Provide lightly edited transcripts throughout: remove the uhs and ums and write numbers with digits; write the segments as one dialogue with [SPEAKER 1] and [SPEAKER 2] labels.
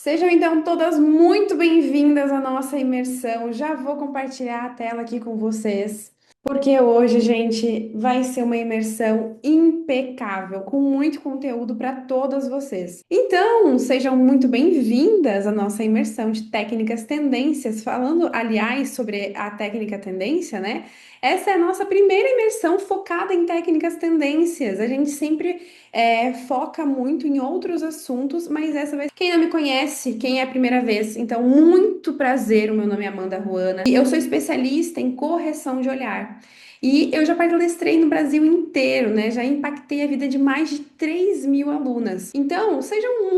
[SPEAKER 1] Sejam então todas muito bem-vindas à nossa imersão. Já vou compartilhar a tela aqui com vocês, porque hoje, gente, vai ser uma imersão impecável, com muito conteúdo para todas vocês. Então, sejam muito bem-vindas à nossa imersão de técnicas tendências. Falando, aliás, sobre a técnica tendência, né? Essa é a nossa primeira imersão focada em técnicas tendências. A gente sempre foca muito em outros assuntos, mas essa vez, quem não me conhece, quem é a primeira vez, então, muito prazer, o meu nome é Amanda Ruana, e eu sou especialista em correção de olhar. E eu já palestrei no Brasil inteiro, né? Já impactei a vida de mais de 3.000 alunas. Então, sejam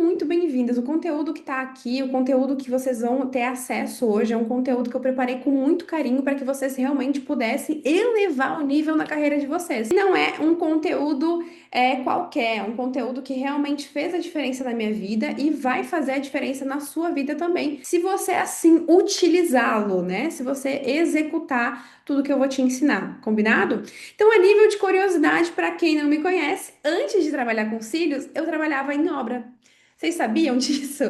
[SPEAKER 1] muito bem-vindas. O conteúdo que está aqui, o conteúdo que vocês vão ter acesso hoje, é um conteúdo que eu preparei com muito carinho para que vocês realmente pudessem elevar o nível na carreira de vocês. Não é um conteúdo qualquer, um conteúdo que realmente fez a diferença na minha vida e vai fazer a diferença na sua vida também, se você assim utilizá-lo, né? Se você executar tudo que eu vou te ensinar, combinado? Então, a nível de curiosidade, para quem não me conhece, antes de trabalhar com cílios, eu trabalhava em obra. Vocês sabiam disso?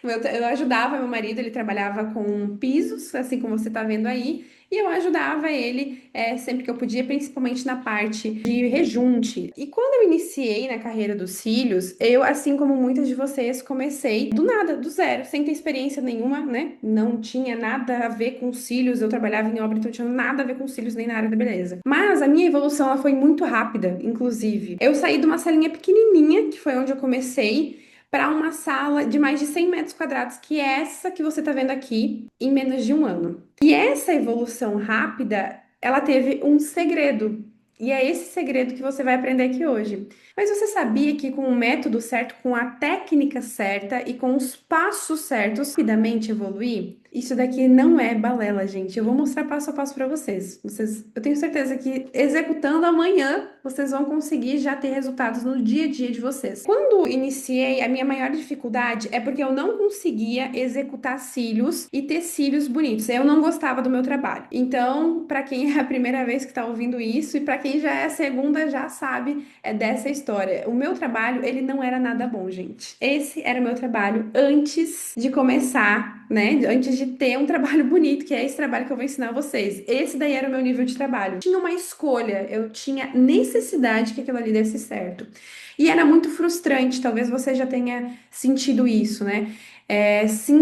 [SPEAKER 1] Eu ajudava meu marido, ele trabalhava com pisos, assim como você está vendo aí, e eu ajudava ele sempre que eu podia, principalmente na parte de rejunte. E quando eu iniciei na carreira dos cílios, eu, assim como muitas de vocês, comecei do nada, do zero, sem ter experiência nenhuma, né? Não tinha nada a ver com cílios, eu trabalhava em obra, então não tinha nada a ver com cílios nem na área da beleza. Mas a minha evolução ela foi muito rápida, inclusive. Eu saí de uma salinha pequenininha, que foi onde eu comecei, para uma sala de mais de 100 metros quadrados, que é essa que você está vendo aqui, em menos de um ano. E essa evolução rápida, ela teve um segredo. E é esse segredo que você vai aprender aqui hoje. Mas você sabia que com o método certo, com a técnica certa e com os passos certos, rapidamente evoluir? Isso daqui não é balela, gente. Eu vou mostrar passo a passo para vocês. Eu tenho certeza que executando amanhã, vocês vão conseguir já ter resultados no dia a dia de vocês. Quando iniciei, a minha maior dificuldade é porque eu não conseguia executar cílios e ter cílios bonitos. Eu não gostava do meu trabalho. Então, para quem é a primeira vez que está ouvindo isso e para quem já é a segunda, já sabe dessa história. O meu trabalho, ele não era nada bom, gente. Esse era o meu trabalho antes de começar, né? Antes de ter um trabalho bonito, que é esse trabalho que eu vou ensinar vocês. Esse daí era o meu nível de trabalho. Tinha uma escolha, eu tinha necessidade que aquilo ali desse certo. E era muito frustrante, talvez você já tenha sentido isso, né? Se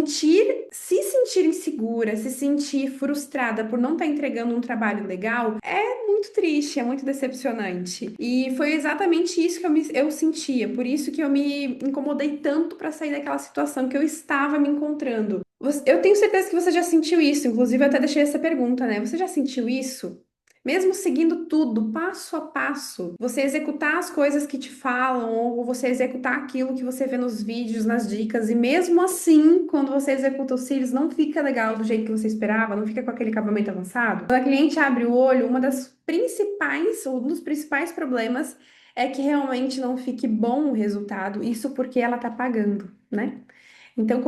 [SPEAKER 1] sentir insegura, se sentir frustrada por não estar entregando um trabalho legal, é muito triste, é muito decepcionante. E foi exatamente isso que eu sentia, por isso que eu me incomodei tanto para sair daquela situação que eu estava me encontrando. Eu tenho certeza que você já sentiu isso, inclusive eu até deixei essa pergunta, né? Você já sentiu isso? Mesmo seguindo tudo, passo a passo, você executar as coisas que te falam, ou você executar aquilo que você vê nos vídeos, nas dicas, e mesmo assim, quando você executa os cílios, não fica legal do jeito que você esperava, não fica com aquele acabamento avançado. Quando a cliente abre o olho, um dos principais problemas é que realmente não fique bom o resultado, isso porque ela tá pagando, né? Então,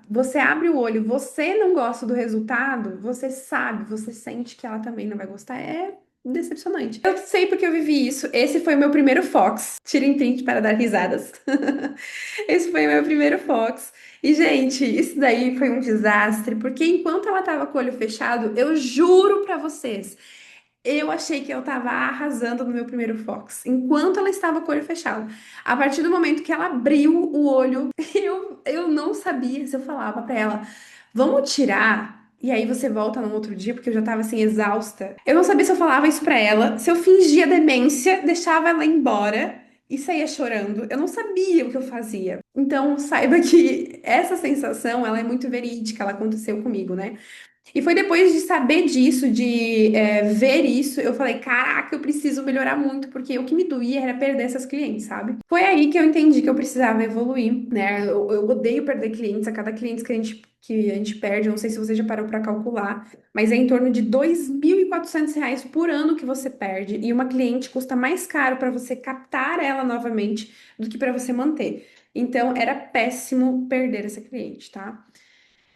[SPEAKER 1] você abre o olho, você não gosta do resultado, você sabe, você sente que ela também não vai gostar, é decepcionante. Eu sei porque eu vivi isso. Esse foi o meu primeiro Fox. Tirem print para dar risadas. Esse foi o meu primeiro Fox. E, gente, isso daí foi um desastre, porque enquanto ela tava com o olho fechado, eu juro pra vocês, eu achei que eu tava arrasando no meu primeiro Fox, enquanto ela estava com o olho fechado. A partir do momento que ela abriu o olho, eu não sabia se eu falava pra ela, vamos tirar. E aí você volta no outro dia, porque eu já tava assim, exausta. Eu não sabia se eu falava isso pra ela, se eu fingia demência, deixava ela embora e saía chorando. Eu não sabia o que eu fazia. Então, saiba que essa sensação, ela é muito verídica, ela aconteceu comigo, né? E foi depois de saber disso, de ver isso, eu falei, caraca, eu preciso melhorar muito, porque o que me doía era perder essas clientes, sabe? Foi aí que eu entendi que eu precisava evoluir, né? Eu odeio perder clientes, a cada cliente que a gente perde, eu não sei se você já parou para calcular, mas é em torno de R$ 2.400 por ano que você perde, e uma cliente custa mais caro para você captar ela novamente do que para você manter. Então, era péssimo perder essa cliente, tá?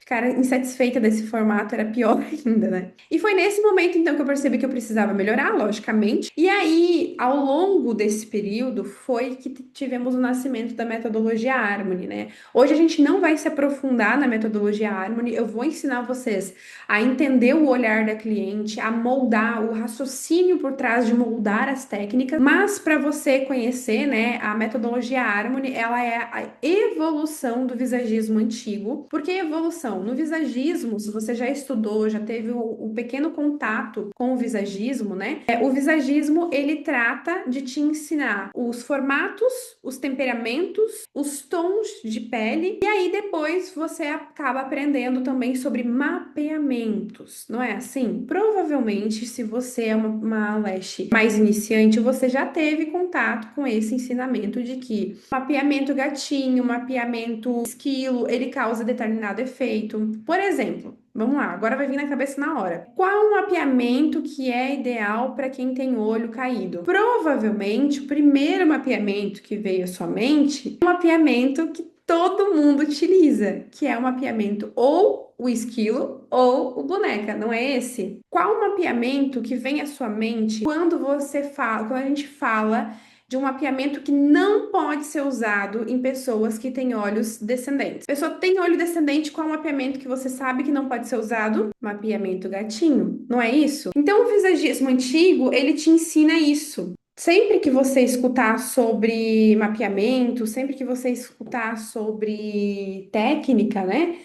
[SPEAKER 1] ficar insatisfeita desse formato era pior ainda, né? E foi nesse momento, então, que eu percebi que eu precisava melhorar, logicamente. E aí, ao longo desse período, foi que tivemos o nascimento da metodologia Harmony, né? Hoje a gente não vai se aprofundar na metodologia Harmony, eu vou ensinar vocês a entender o olhar da cliente, a moldar o raciocínio por trás de moldar as técnicas, mas para você conhecer, né, a metodologia Harmony, ela é a evolução do visagismo antigo. Por que evolução? No visagismo, se você já estudou, já teve o pequeno contato com o visagismo, né? O visagismo, ele trata de te ensinar os formatos, os temperamentos, os tons de pele, e aí depois você acaba aprendendo também sobre mapeamentos, não é assim? Provavelmente, se você é uma lash mais iniciante, você já teve contato com esse ensinamento de que mapeamento gatinho, mapeamento esquilo, ele causa determinado efeito. Por exemplo, vamos lá, agora vai vir na cabeça na hora. Qual o mapeamento que é ideal para quem tem olho caído? Provavelmente, o primeiro mapeamento que veio à sua mente é um mapeamento que todo mundo utiliza, que é o mapeamento ou o esquilo ou o boneca, não é esse? Qual o mapeamento que vem à sua mente quando você fala, quando a gente fala de um mapeamento que não pode ser usado em pessoas que têm olhos descendentes? Pessoa tem olho descendente, qual é o mapeamento que você sabe que não pode ser usado? Mapeamento gatinho, não é isso? Então, o visagismo antigo, ele te ensina isso. Sempre que você escutar sobre mapeamento, sempre que você escutar sobre técnica, né?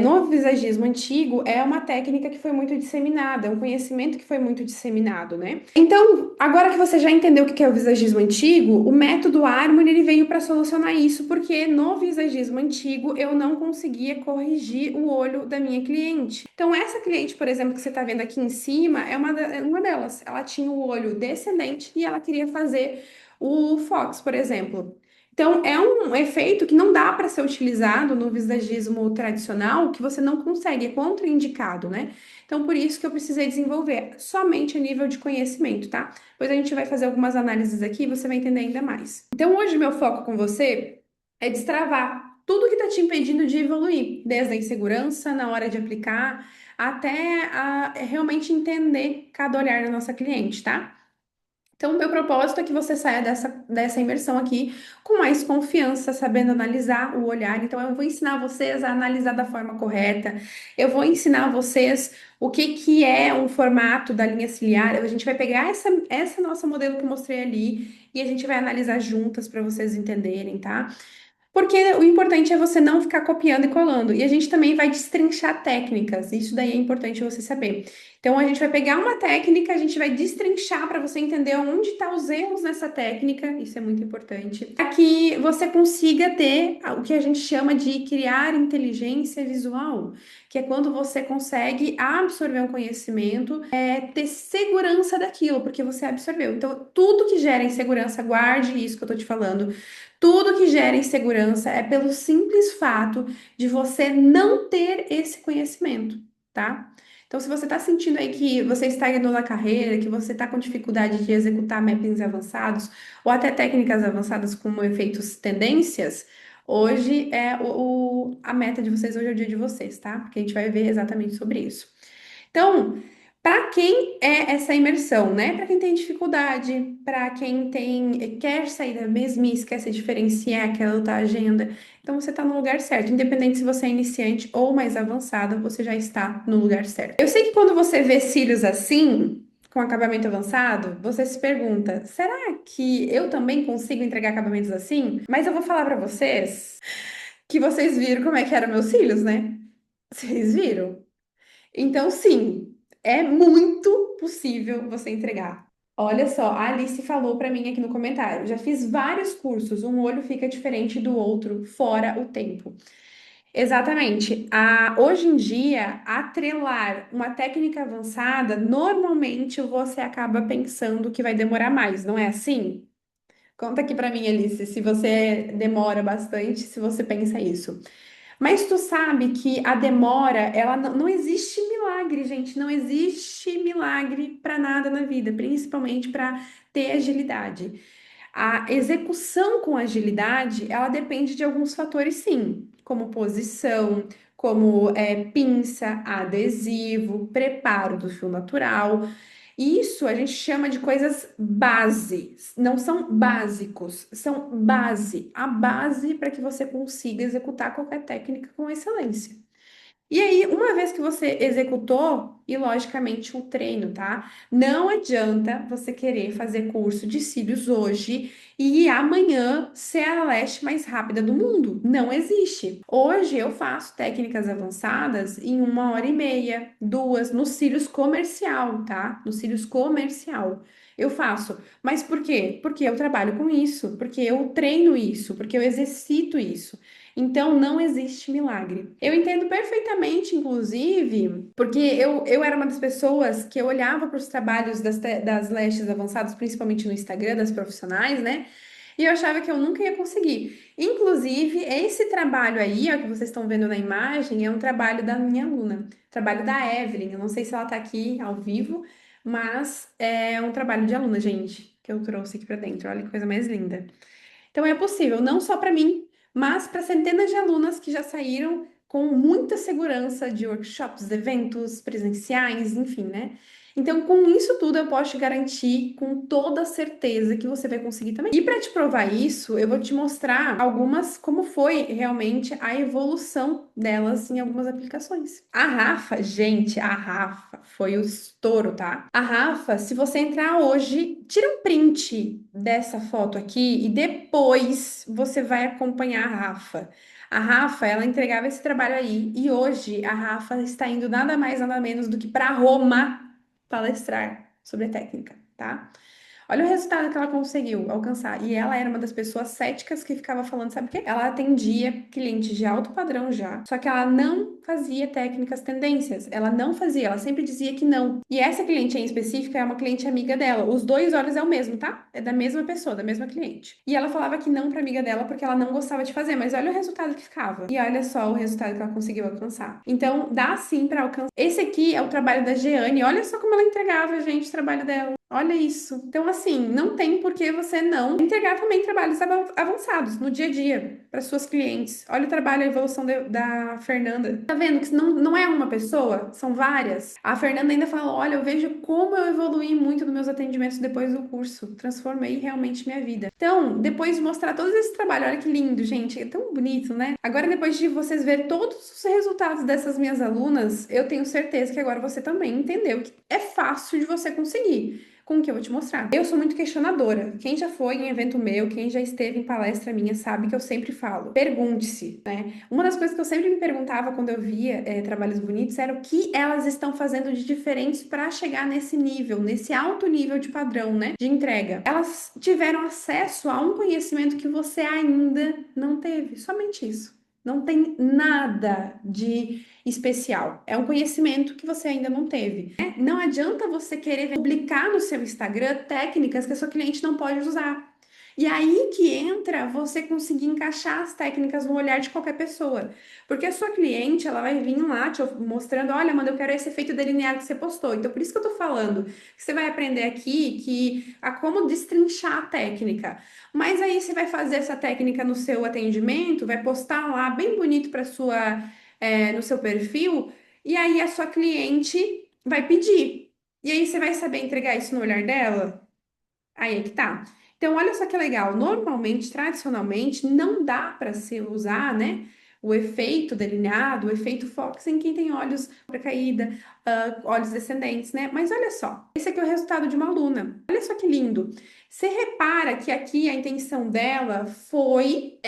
[SPEAKER 1] No visagismo antigo, é uma técnica que foi muito disseminada, é um conhecimento que foi muito disseminado, né? Então, agora que você já entendeu o que é o visagismo antigo, o método Harmony ele veio para solucionar isso, porque no visagismo antigo eu não conseguia corrigir o olho da minha cliente. Então, essa cliente, por exemplo, que você está vendo aqui em cima, é uma delas. Ela tinha o olho descendente e ela queria fazer o Fox, por exemplo. Então, é um efeito que não dá para ser utilizado no visagismo tradicional, que você não consegue, é contraindicado, né? Então, por isso que eu precisei desenvolver somente a nível de conhecimento, tá? Depois a gente vai fazer algumas análises aqui e você vai entender ainda mais. Então, hoje meu foco com você é destravar tudo que está te impedindo de evoluir, desde a insegurança na hora de aplicar, até a realmente entender cada olhar da nossa cliente, tá? Então, o meu propósito é que você saia dessa imersão aqui com mais confiança, sabendo analisar o olhar. Então, eu vou ensinar vocês a analisar da forma correta. Eu vou ensinar vocês o que que é um formato da linha ciliar. A gente vai pegar essa nossa modelo que eu mostrei ali e a gente vai analisar juntas para vocês entenderem, tá? Porque o importante é você não ficar copiando e colando. E a gente também vai destrinchar técnicas. Isso daí é importante você saber. Então, a gente vai pegar uma técnica, a gente vai destrinchar para você entender onde estão os erros nessa técnica. Isso é muito importante. Para que você consiga ter o que a gente chama de criar inteligência visual, que é quando você consegue absorver um conhecimento, ter segurança daquilo, porque você absorveu. Então, tudo que gera insegurança, guarde isso que eu tô te falando. Tudo que gera insegurança é pelo simples fato de você não ter esse conhecimento, tá? Então, se você está sentindo aí que você estagnou na carreira, que você está com dificuldade de executar mappings avançados ou até técnicas avançadas como efeitos tendências, hoje é a meta de vocês, hoje é o dia de vocês, tá? Porque a gente vai ver exatamente sobre isso. Então, para quem é essa imersão, né? Para quem tem dificuldade, para quem quer sair da mesmice, quer se diferenciar, quer lutar a agenda, então você está no lugar certo. Independente se você é iniciante ou mais avançada, você já está no lugar certo. Eu sei que quando você vê cílios assim, com acabamento avançado, você se pergunta: será que eu também consigo entregar acabamentos assim? Mas eu vou falar para vocês que vocês viram como é que eram meus cílios, né? Vocês viram? Então, sim, é muito possível você entregar. Olha só, a Alice falou para mim aqui no comentário. Já fiz vários cursos, um olho fica diferente do outro, fora o tempo. Exatamente. Hoje em dia, atrelar uma técnica avançada, normalmente você acaba pensando que vai demorar mais, não é assim? Conta aqui para mim, Alice, se você demora bastante, se você pensa isso. Mas tu sabe que a demora, ela não existe milagre, gente. Não existe milagre para nada na vida, principalmente para ter agilidade. A execução com agilidade, ela depende de alguns fatores, sim, como posição, como pinça, adesivo, preparo do fio natural. Isso a gente chama de coisas bases, não são básicos, são base, a base para que você consiga executar qualquer técnica com excelência. E aí, uma vez que você executou, e logicamente o treino, tá? Não adianta você querer fazer curso de cílios hoje e amanhã ser a lash mais rápida do mundo. Não existe. Hoje eu faço técnicas avançadas em 1 hora e meia, duas, no cílios comercial, tá? No cílios comercial. Eu faço. Mas por quê? Porque eu trabalho com isso, porque eu treino isso, porque eu exercito isso. Então, não existe milagre. Eu entendo perfeitamente, inclusive, porque eu era uma das pessoas que eu olhava para os trabalhos das lashes avançadas, principalmente no Instagram, das profissionais, né? E eu achava que eu nunca ia conseguir. Inclusive, esse trabalho aí, ó, que vocês estão vendo na imagem, é um trabalho da minha aluna, trabalho da Evelyn. Eu não sei se ela tá aqui ao vivo, mas é um trabalho de aluna, gente, que eu trouxe aqui para dentro. Olha que coisa mais linda. Então é possível, não só para mim, mas para centenas de alunas que já saíram com muita segurança de workshops, eventos presenciais, enfim, né? Então, com isso tudo, eu posso te garantir com toda certeza que você vai conseguir também. E para te provar isso, eu vou te mostrar algumas, como foi realmente a evolução delas em algumas aplicações. A Rafa, gente, a Rafa foi o estouro, tá? A Rafa, se você entrar hoje, tira um print dessa foto aqui e depois você vai acompanhar a Rafa. A Rafa, ela entregava esse trabalho aí e hoje a Rafa está indo nada mais, nada menos do que para Roma palestrar sobre a técnica, tá? Olha o resultado que ela conseguiu alcançar. E ela era uma das pessoas céticas que ficava falando, sabe o quê? Ela atendia clientes de alto padrão já, só que ela não fazia técnicas tendências. Ela não fazia, ela sempre dizia que não. E essa cliente em específica é uma cliente amiga dela. Os dois olhos é o mesmo, tá? É da mesma pessoa, da mesma cliente. E ela falava que não pra amiga dela porque ela não gostava de fazer, mas olha o resultado que ficava. E olha só o resultado que ela conseguiu alcançar. Então, dá sim pra alcançar. Esse aqui é o trabalho da Jeane. Olha só como ela entregava, gente, o trabalho dela. Olha isso. Então, assim, não tem por que você não entregar também trabalhos avançados no dia a dia para suas clientes. Olha o trabalho, a evolução da Fernanda. Tá vendo que não é uma pessoa, são várias. A Fernanda ainda fala: olha, eu vejo como eu evoluí muito nos meus atendimentos depois do curso. Transformei realmente minha vida. Então, depois de mostrar todo esse trabalho, olha que lindo, gente. É tão bonito, né? Agora, depois de vocês verem todos os resultados dessas minhas alunas, eu tenho certeza que agora você também entendeu que é fácil de você conseguir com o que eu vou te mostrar. Eu sou muito questionadora. Quem já foi em evento meu, quem já esteve em palestra minha, sabe que eu sempre falo: pergunte-se, né? Uma das coisas que eu sempre me perguntava quando eu via trabalhos bonitos era o que elas estão fazendo de diferentes para chegar nesse nível, nesse alto nível de padrão, né? De entrega. Elas tiveram acesso a um conhecimento que você ainda não teve. Somente isso. Não tem nada de especial. É um conhecimento que você ainda não teve, né? Não adianta você querer publicar no seu Instagram técnicas que a sua cliente não pode usar. E aí que entra você conseguir encaixar as técnicas no olhar de qualquer pessoa. Porque a sua cliente, ela vai vir lá te mostrando: olha, Amanda, eu quero esse efeito delineado que você postou. Então, por isso que eu tô falando que você vai aprender aqui a como destrinchar a técnica. Mas aí você vai fazer essa técnica no seu atendimento, vai postar lá bem bonito para sua no seu perfil, e aí a sua cliente vai pedir. E aí você vai saber entregar isso no olhar dela? Aí é que tá. Então, olha só que legal. Normalmente, tradicionalmente, não dá para se usar, né? O efeito delineado, o efeito Fox em quem tem olhos para caída, olhos descendentes, né? Mas olha só, esse aqui é o resultado de uma aluna. Olha só que lindo. Você repara que aqui a intenção dela foi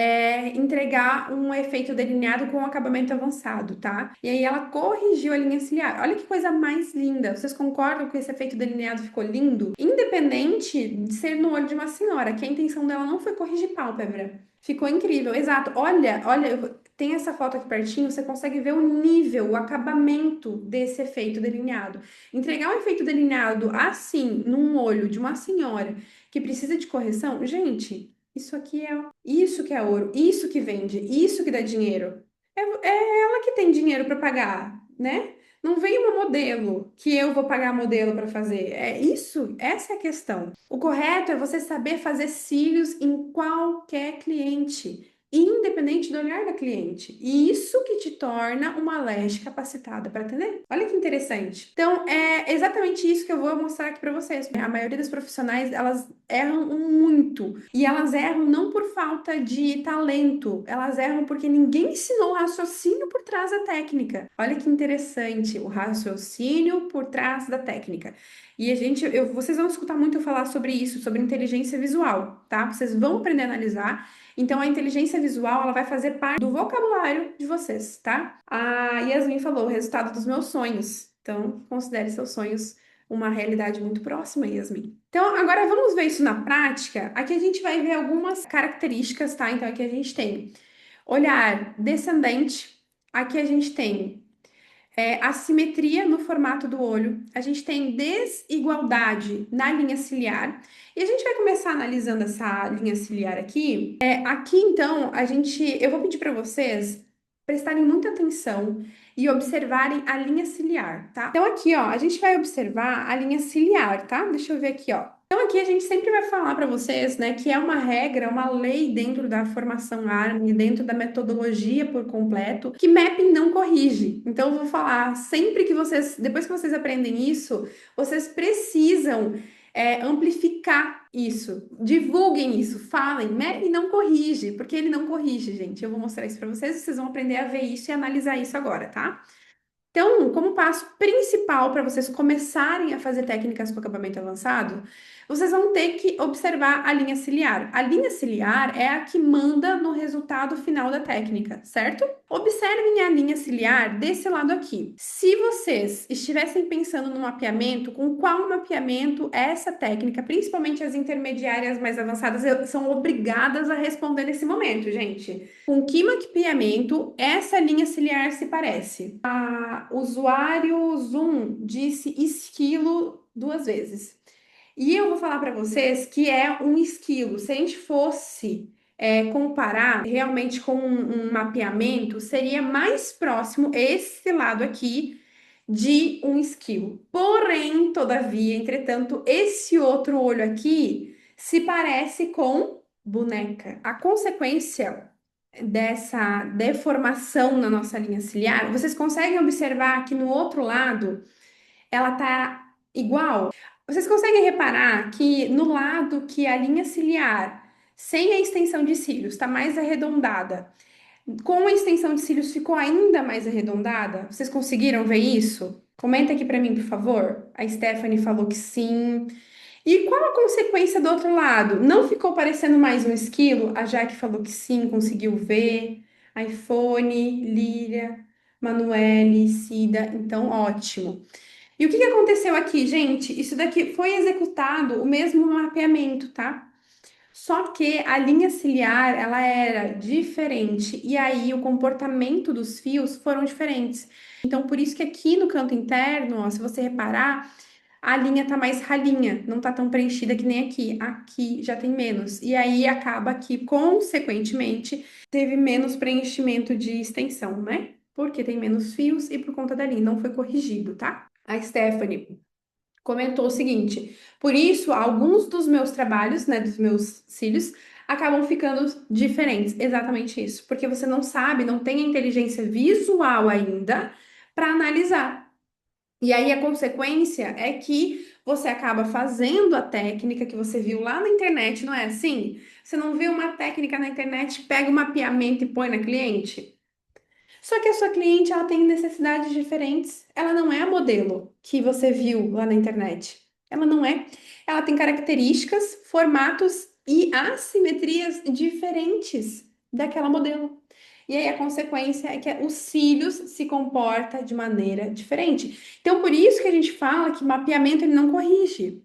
[SPEAKER 1] entregar um efeito delineado com acabamento avançado, tá? E aí ela corrigiu a linha ciliar. Olha que coisa mais linda. Vocês concordam que esse efeito delineado ficou lindo? Independente de ser no olho de uma senhora, que a intenção dela não foi corrigir pálpebra. Ficou incrível, exato. Olha, olha, tem essa foto aqui pertinho, você consegue ver o nível, o acabamento desse efeito delineado. Entregar um efeito delineado assim, num olho de uma senhora que precisa de correção, gente, isso aqui é isso que é ouro, isso que vende, isso que dá dinheiro. É ela que tem dinheiro para pagar, né? Não vem uma modelo que eu vou pagar modelo para fazer. É isso, essa é a questão. O correto é você saber fazer cílios em qualquer cliente, independente do olhar da cliente. E isso que te torna uma lash capacitada para atender. Olha que interessante. Então, é exatamente isso que eu vou mostrar aqui para vocês. A maioria dos profissionais, elas erram muito. E elas erram não por falta de talento, elas erram porque ninguém ensinou o raciocínio por trás da técnica. Olha que interessante, o raciocínio por trás da técnica. E vocês vão escutar muito eu falar sobre isso, sobre inteligência visual, tá? Vocês vão aprender a analisar. Então, a inteligência visual, ela vai fazer parte do vocabulário de vocês, tá? A Yasmin falou, o resultado dos meus sonhos. Então, considere seus sonhos uma realidade muito próxima, Yasmin. Então, agora vamos ver isso na prática. Aqui a gente vai ver algumas características, tá? Então, aqui a gente tem olhar descendente, aqui a gente tem assimetria no formato do olho, a gente tem desigualdade na linha ciliar, e a gente vai começar analisando essa linha ciliar aqui. Aqui, então, eu vou pedir para vocês prestarem muita atenção e observarem a linha ciliar, tá? Então, aqui, ó, a gente vai observar a linha ciliar, tá? Deixa eu ver aqui, ó. Então, aqui a gente sempre vai falar para vocês, né, que é uma regra, uma lei dentro da formação ARME, dentro da metodologia por completo, que mapping não corrige. Então, eu vou falar sempre que vocês, depois que vocês aprendem isso, vocês precisam amplificar isso, divulguem isso, falem, mapping não corrige, porque ele não corrige, gente. Eu vou mostrar isso para vocês, vocês vão aprender a ver isso e analisar isso agora, tá? Então, como passo principal para vocês começarem a fazer técnicas com acabamento avançado, vocês vão ter que observar a linha ciliar. A linha ciliar é a que manda no resultado final da técnica, certo? Observem a linha ciliar desse lado aqui. Se vocês estivessem pensando no mapeamento, com qual mapeamento essa técnica, principalmente as intermediárias mais avançadas, são obrigadas a responder nesse momento, gente. Com que mapeamento essa linha ciliar se parece? Usuário Zoom disse esquilo 2 vezes. E eu vou falar para vocês que é um esquilo. Se a gente fosse comparar realmente com um mapeamento, seria mais próximo esse lado aqui de um esquilo. Porém, todavia, entretanto, esse outro olho aqui se parece com boneca. A consequência dessa deformação na nossa linha ciliar, vocês conseguem observar que no outro lado ela tá igual? Vocês conseguem reparar que no lado que a linha ciliar sem a extensão de cílios está mais arredondada, com a extensão de cílios ficou ainda mais arredondada? Vocês conseguiram ver isso? Comenta aqui para mim, por favor. A Stephanie falou que sim. E qual a consequência do outro lado? Não ficou parecendo mais um esquilo? A Jaque falou que sim, conseguiu ver. iPhone, Líria, Manuele, Cida, então ótimo. E o que que aconteceu aqui, gente? Isso daqui foi executado o mesmo mapeamento, tá? Só que a linha ciliar, ela era diferente e aí o comportamento dos fios foram diferentes. Então, por isso que aqui no canto interno, ó, se você reparar, a linha tá mais ralinha, não tá tão preenchida que nem aqui. Aqui já tem menos. E aí acaba que, consequentemente, teve menos preenchimento de extensão, né? Porque tem menos fios e por conta da linha, não foi corrigido, tá? A Stephanie comentou o seguinte: por isso, alguns dos meus trabalhos, né, dos meus cílios, acabam ficando diferentes. Exatamente isso, porque você não sabe, não tem a inteligência visual ainda para analisar. E aí a consequência é que você acaba fazendo a técnica que você viu lá na internet, não é assim? Você não viu uma técnica na internet, pega o mapeamento e põe na cliente? Só que a sua cliente, ela tem necessidades diferentes. Ela não é a modelo que você viu lá na internet. Ela não é. Ela tem características, formatos e assimetrias diferentes daquela modelo. E aí a consequência é que os cílios se comporta de maneira diferente. Então, por isso que a gente fala que mapeamento ele não corrige.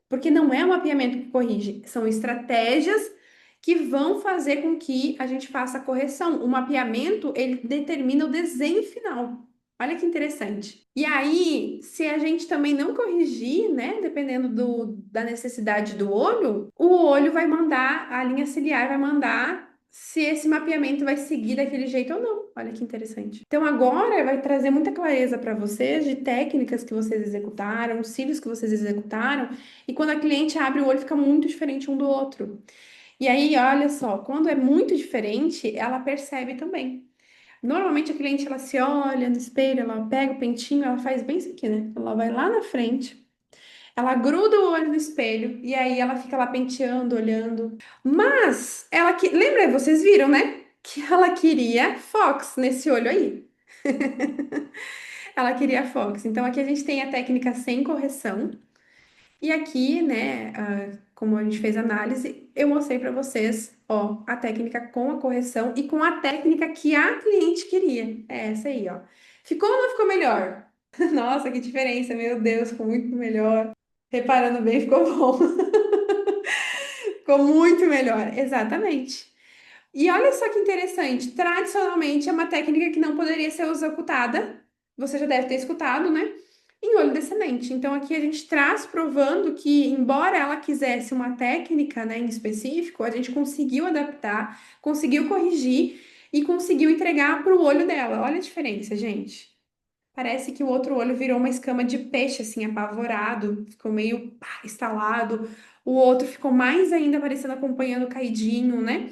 [SPEAKER 1] Porque não é o mapeamento que corrige, são estratégias que vão fazer com que a gente faça a correção. O mapeamento, ele determina o desenho final. Olha que interessante. E aí, se a gente também não corrigir, né, dependendo da necessidade do olho, o olho vai mandar, a linha ciliar vai mandar se esse mapeamento vai seguir daquele jeito ou não. Olha que interessante. Então agora vai trazer muita clareza para vocês de técnicas que vocês executaram, cílios que vocês executaram, e quando a cliente abre o olho fica muito diferente um do outro. E aí, olha só, quando é muito diferente, ela percebe também. Normalmente a cliente ela se olha no espelho, ela pega o pentinho, ela faz bem isso aqui, né? Ela vai lá na frente, ela gruda o olho no espelho e aí ela fica lá penteando, olhando. Mas ela que lembra, vocês viram, né? Que ela queria Fox nesse olho aí. Ela queria Fox. Então aqui a gente tem a técnica sem correção. E aqui, né, como a gente fez a análise, eu mostrei para vocês, ó, a técnica com a correção e com a técnica que a cliente queria. É essa aí, ó. Ficou ou não ficou melhor? Nossa, que diferença, meu Deus, ficou muito melhor. Reparando bem, ficou bom. Ficou muito melhor, exatamente. E olha só que interessante, tradicionalmente é uma técnica que não poderia ser executada, você já deve ter escutado, né? Em olho descendente. Então aqui a gente traz provando que, embora ela quisesse uma técnica, né, em específico, a gente conseguiu adaptar, conseguiu corrigir e conseguiu entregar para o olho dela. Olha a diferença, gente. Parece que o outro olho virou uma escama de peixe, assim, apavorado, ficou meio pá, estalado. O outro ficou mais ainda parecendo acompanhando caidinho, né?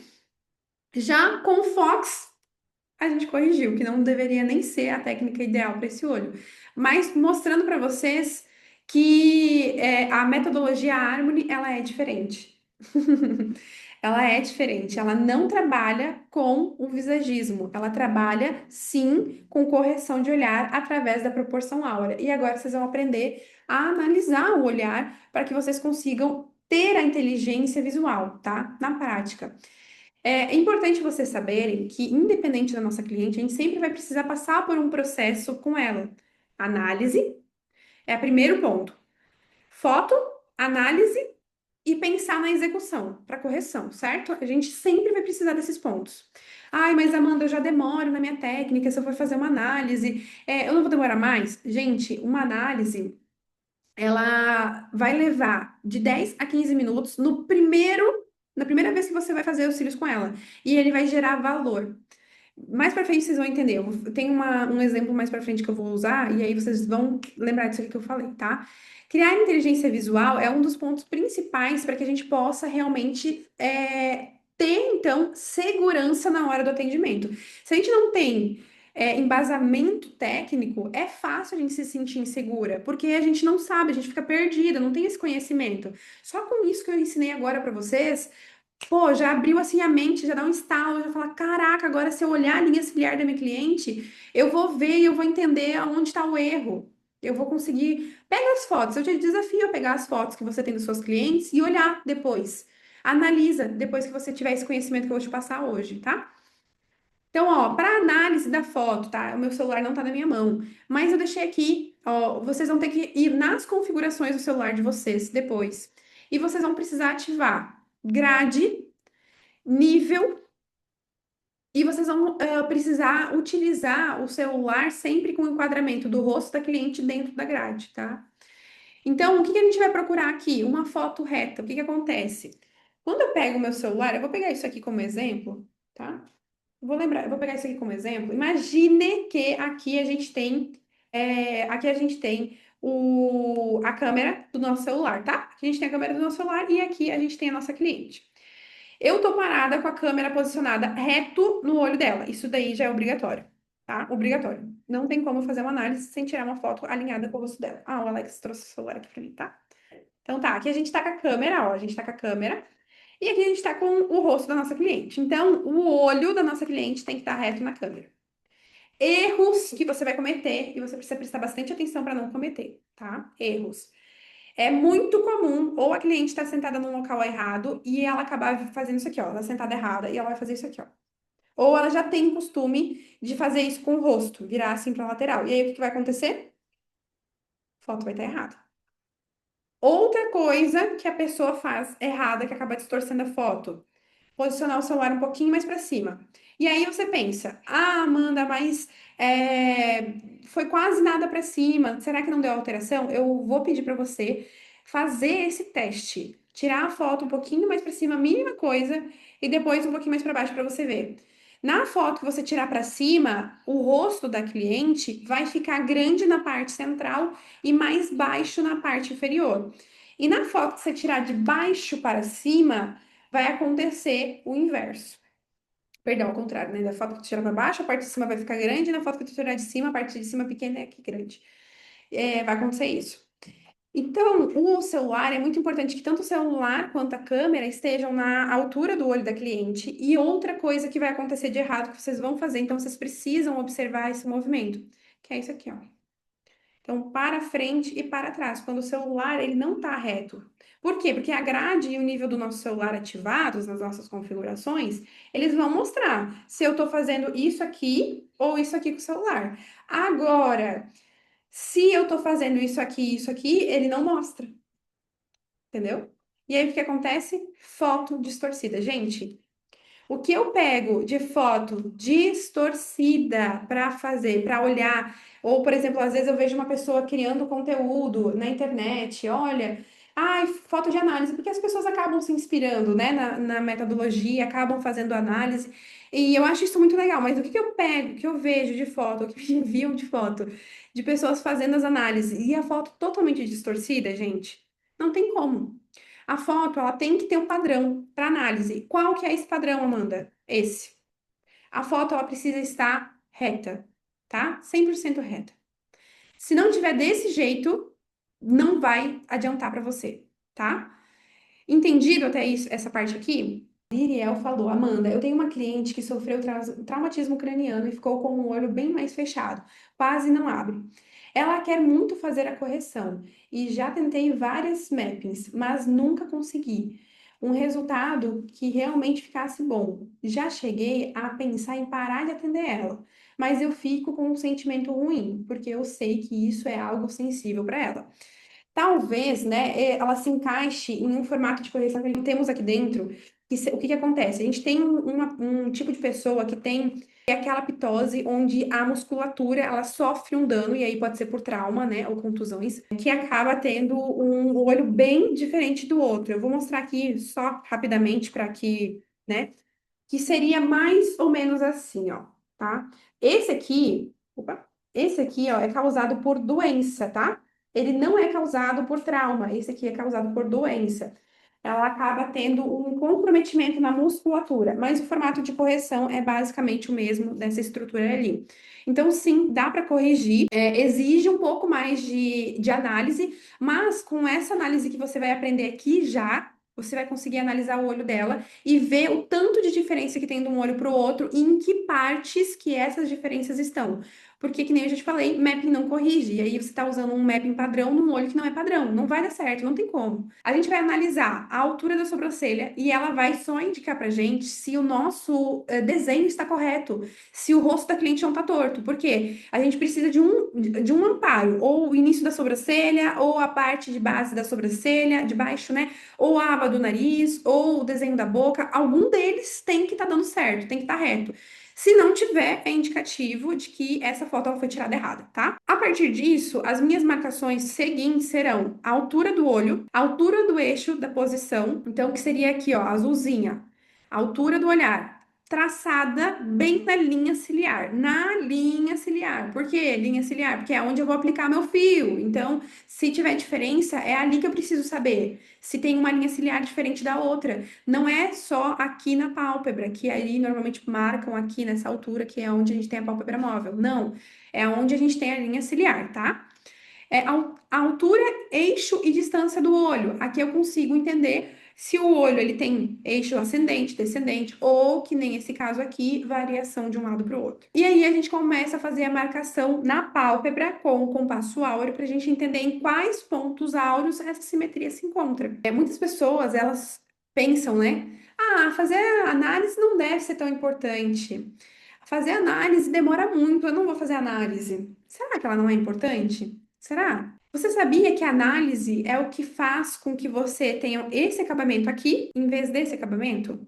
[SPEAKER 1] Já com o Fox, a gente corrigiu, que não deveria nem ser a técnica ideal para esse olho. Mas mostrando para vocês que a metodologia Harmony, ela é diferente. Ela é diferente, ela não trabalha com o visagismo, ela trabalha sim com correção de olhar através da proporção áurea. E agora vocês vão aprender a analisar o olhar para que vocês consigam ter a inteligência visual, tá? Na prática. É importante vocês saberem que, independente da nossa cliente, a gente sempre vai precisar passar por um processo com ela. Análise é o primeiro ponto. Foto, análise e pensar na execução para correção, certo? A gente sempre vai precisar desses pontos. Ai, mas Amanda, eu já demoro na minha técnica, se eu for fazer uma análise, eu não vou demorar mais? Gente, uma análise, ela vai levar de 10 a 15 minutos na primeira vez que você vai fazer os cílios com ela. E ele vai gerar valor. Mais pra frente vocês vão entender. Tem um exemplo mais pra frente que eu vou usar, e aí vocês vão lembrar disso aqui que eu falei, tá? Criar inteligência visual é um dos pontos principais para que a gente possa realmente ter, então, segurança na hora do atendimento. Se a gente não tem embasamento técnico, é fácil a gente se sentir insegura, porque a gente não sabe, a gente fica perdida, não tem esse conhecimento. Só com isso que eu ensinei agora para vocês. Pô, já abriu assim a mente, já dá um estalo, já fala, caraca, agora se eu olhar a linha ciliar da minha cliente, eu vou ver e eu vou entender aonde está o erro. Eu vou conseguir. Pega as fotos, eu te desafio a pegar as fotos que você tem dos seus clientes e olhar depois. Analisa depois que você tiver esse conhecimento que eu vou te passar hoje, tá? Então, ó, para análise da foto, tá? O meu celular não tá na minha mão, mas eu deixei aqui, ó, vocês vão ter que ir nas configurações do celular de vocês depois. E vocês vão precisar ativar grade, nível, e vocês vão precisar utilizar o celular sempre com o enquadramento do rosto da cliente dentro da grade, tá? Então, o que que a gente vai procurar aqui? Uma foto reta. O que que acontece? Quando eu pego o meu celular, eu vou pegar isso aqui como exemplo, tá? Eu vou pegar isso aqui como exemplo. Imagine que aqui a gente tem a câmera do nosso celular, tá? Aqui a gente tem a câmera do nosso celular e aqui a gente tem a nossa cliente. Eu tô parada com a câmera posicionada reto no olho dela. Isso daí já é obrigatório, tá? Obrigatório. Não tem como fazer uma análise sem tirar uma foto alinhada com o rosto dela. Ah, o Alex trouxe o celular aqui pra mim, tá? Então tá, aqui a gente tá com a câmera, ó, a gente tá com a câmera. E aqui a gente tá com o rosto da nossa cliente. Então, o olho da nossa cliente tem que estar reto na câmera. Erros que você vai cometer e você precisa prestar bastante atenção para não cometer, tá? Erros. É muito comum, ou a cliente está sentada num local errado e ela acabar fazendo isso aqui, ó. Ela tá sentada errada e ela vai fazer isso aqui, ó. Ou ela já tem costume de fazer isso com o rosto, virar assim para lateral. E aí o que que vai acontecer? A foto vai estar errada. Outra coisa que a pessoa faz errada, que acaba distorcendo a foto, posicionar o celular um pouquinho mais para cima. E aí você pensa, ah, Amanda, mas foi quase nada para cima. Será que não deu alteração? Eu vou pedir para você fazer esse teste. tirar a foto um pouquinho mais para cima, a mínima coisa, e depois um pouquinho mais para baixo para você ver. Na foto que você tirar para cima, o rosto da cliente vai ficar grande na parte central e mais baixo na parte inferior. E na foto que você tirar de baixo para cima, vai acontecer o inverso. Perdão, ao contrário, né? Da foto que tu tirar para baixo, a parte de cima vai ficar grande, e na foto que tu tirar de cima, a parte de cima pequena é aqui grande. Vai acontecer isso. Então, o celular é muito importante que tanto o celular quanto a câmera estejam na altura do olho da cliente. E outra coisa que vai acontecer de errado que vocês vão fazer, então vocês precisam observar esse movimento, que é isso aqui, ó. Então, para frente e para trás, quando o celular ele não está reto. Por quê? Porque a grade e o nível do nosso celular ativados nas nossas configurações, eles vão mostrar se eu estou fazendo isso aqui ou isso aqui com o celular. Agora, se eu estou fazendo isso aqui, ele não mostra, entendeu? E aí o que acontece? Foto distorcida. Gente, o que eu pego de foto distorcida para fazer, para olhar, ou por exemplo, às vezes eu vejo uma pessoa criando conteúdo na internet, olha, ai, foto de análise, porque as pessoas acabam se inspirando, né, na metodologia, acabam fazendo análise, e eu acho isso muito legal, mas o que que eu pego, o que eu vejo de foto, o que me enviam de foto, de pessoas fazendo as análises, e a foto totalmente distorcida, gente, não tem como. A foto, ela tem que ter um padrão para análise. Qual que é esse padrão, Amanda? Esse. A foto, ela precisa estar reta, tá? 100% reta. Se não tiver desse jeito, não vai adiantar para você, tá? Entendido até isso, essa parte aqui? Iriel falou, Amanda, eu tenho uma cliente que sofreu traumatismo craniano e ficou com o olho bem mais fechado, quase não abre. Ela quer muito fazer a correção e já tentei várias mappings, mas nunca consegui um resultado que realmente ficasse bom. Já cheguei a pensar em parar de atender ela, mas eu fico com um sentimento ruim, porque eu sei que isso é algo sensível para ela. Talvez, né, ela se encaixe em um formato de correção que temos aqui dentro. O que que acontece? A gente tem um tipo de pessoa que tem aquela pitose onde a musculatura ela sofre um dano, e aí pode ser por trauma, né, ou contusões, que acaba tendo um olho bem diferente do outro. Eu vou mostrar aqui só rapidamente para que, né, que seria mais ou menos assim, ó, tá? Esse aqui, ó, é causado por doença, tá? Ele não é causado por trauma, esse aqui é causado por doença. Ela acaba tendo um comprometimento na musculatura, mas o formato de correção é basicamente o mesmo dessa estrutura ali. Então, sim, dá para corrigir, exige um pouco mais de análise, mas com essa análise que você vai aprender aqui já, você vai conseguir analisar o olho dela e ver o tanto de diferença que tem de um olho para o outro e em que partes que essas diferenças estão. Porque, que nem eu já te falei, mapping não corrige. E aí você está usando um mapping padrão num olho que não é padrão. Não vai dar certo, não tem como. A gente vai analisar a altura da sobrancelha e ela vai só indicar pra gente se o nosso desenho está correto, se o rosto da cliente não está torto. Por quê? A gente precisa de um amparo, ou o início da sobrancelha, ou a parte de base da sobrancelha, de baixo, né? Ou a aba do nariz, ou o desenho da boca, algum deles tem que estar dando certo, tem que estar reto. Se não tiver, é indicativo de que essa foto ela foi tirada errada, tá? A partir disso, as minhas marcações seguintes serão a altura do olho, a altura do eixo da posição, então que seria aqui, ó, azulzinha, a altura do olhar, traçada bem na linha ciliar, na linha ciliar. Por quê? Linha ciliar? Porque é onde eu vou aplicar meu fio. Então, se tiver diferença, é ali que eu preciso saber se tem uma linha ciliar diferente da outra. Não é só aqui na pálpebra, que aí normalmente marcam aqui nessa altura, que é onde a gente tem a pálpebra móvel. Não, é onde a gente tem a linha ciliar, tá? É a altura, eixo e distância do olho. Aqui eu consigo entender se o olho ele tem eixo ascendente, descendente, ou que nem esse caso aqui, variação de um lado para o outro. E aí a gente começa a fazer a marcação na pálpebra com o compasso áureo para a gente entender em quais pontos áureos essa simetria se encontra. Muitas pessoas elas pensam, né? Ah, fazer análise não deve ser tão importante. Fazer análise demora muito, eu não vou fazer análise. Será que ela não é importante? Será? Você sabia que a análise é o que faz com que você tenha esse acabamento aqui, em vez desse acabamento?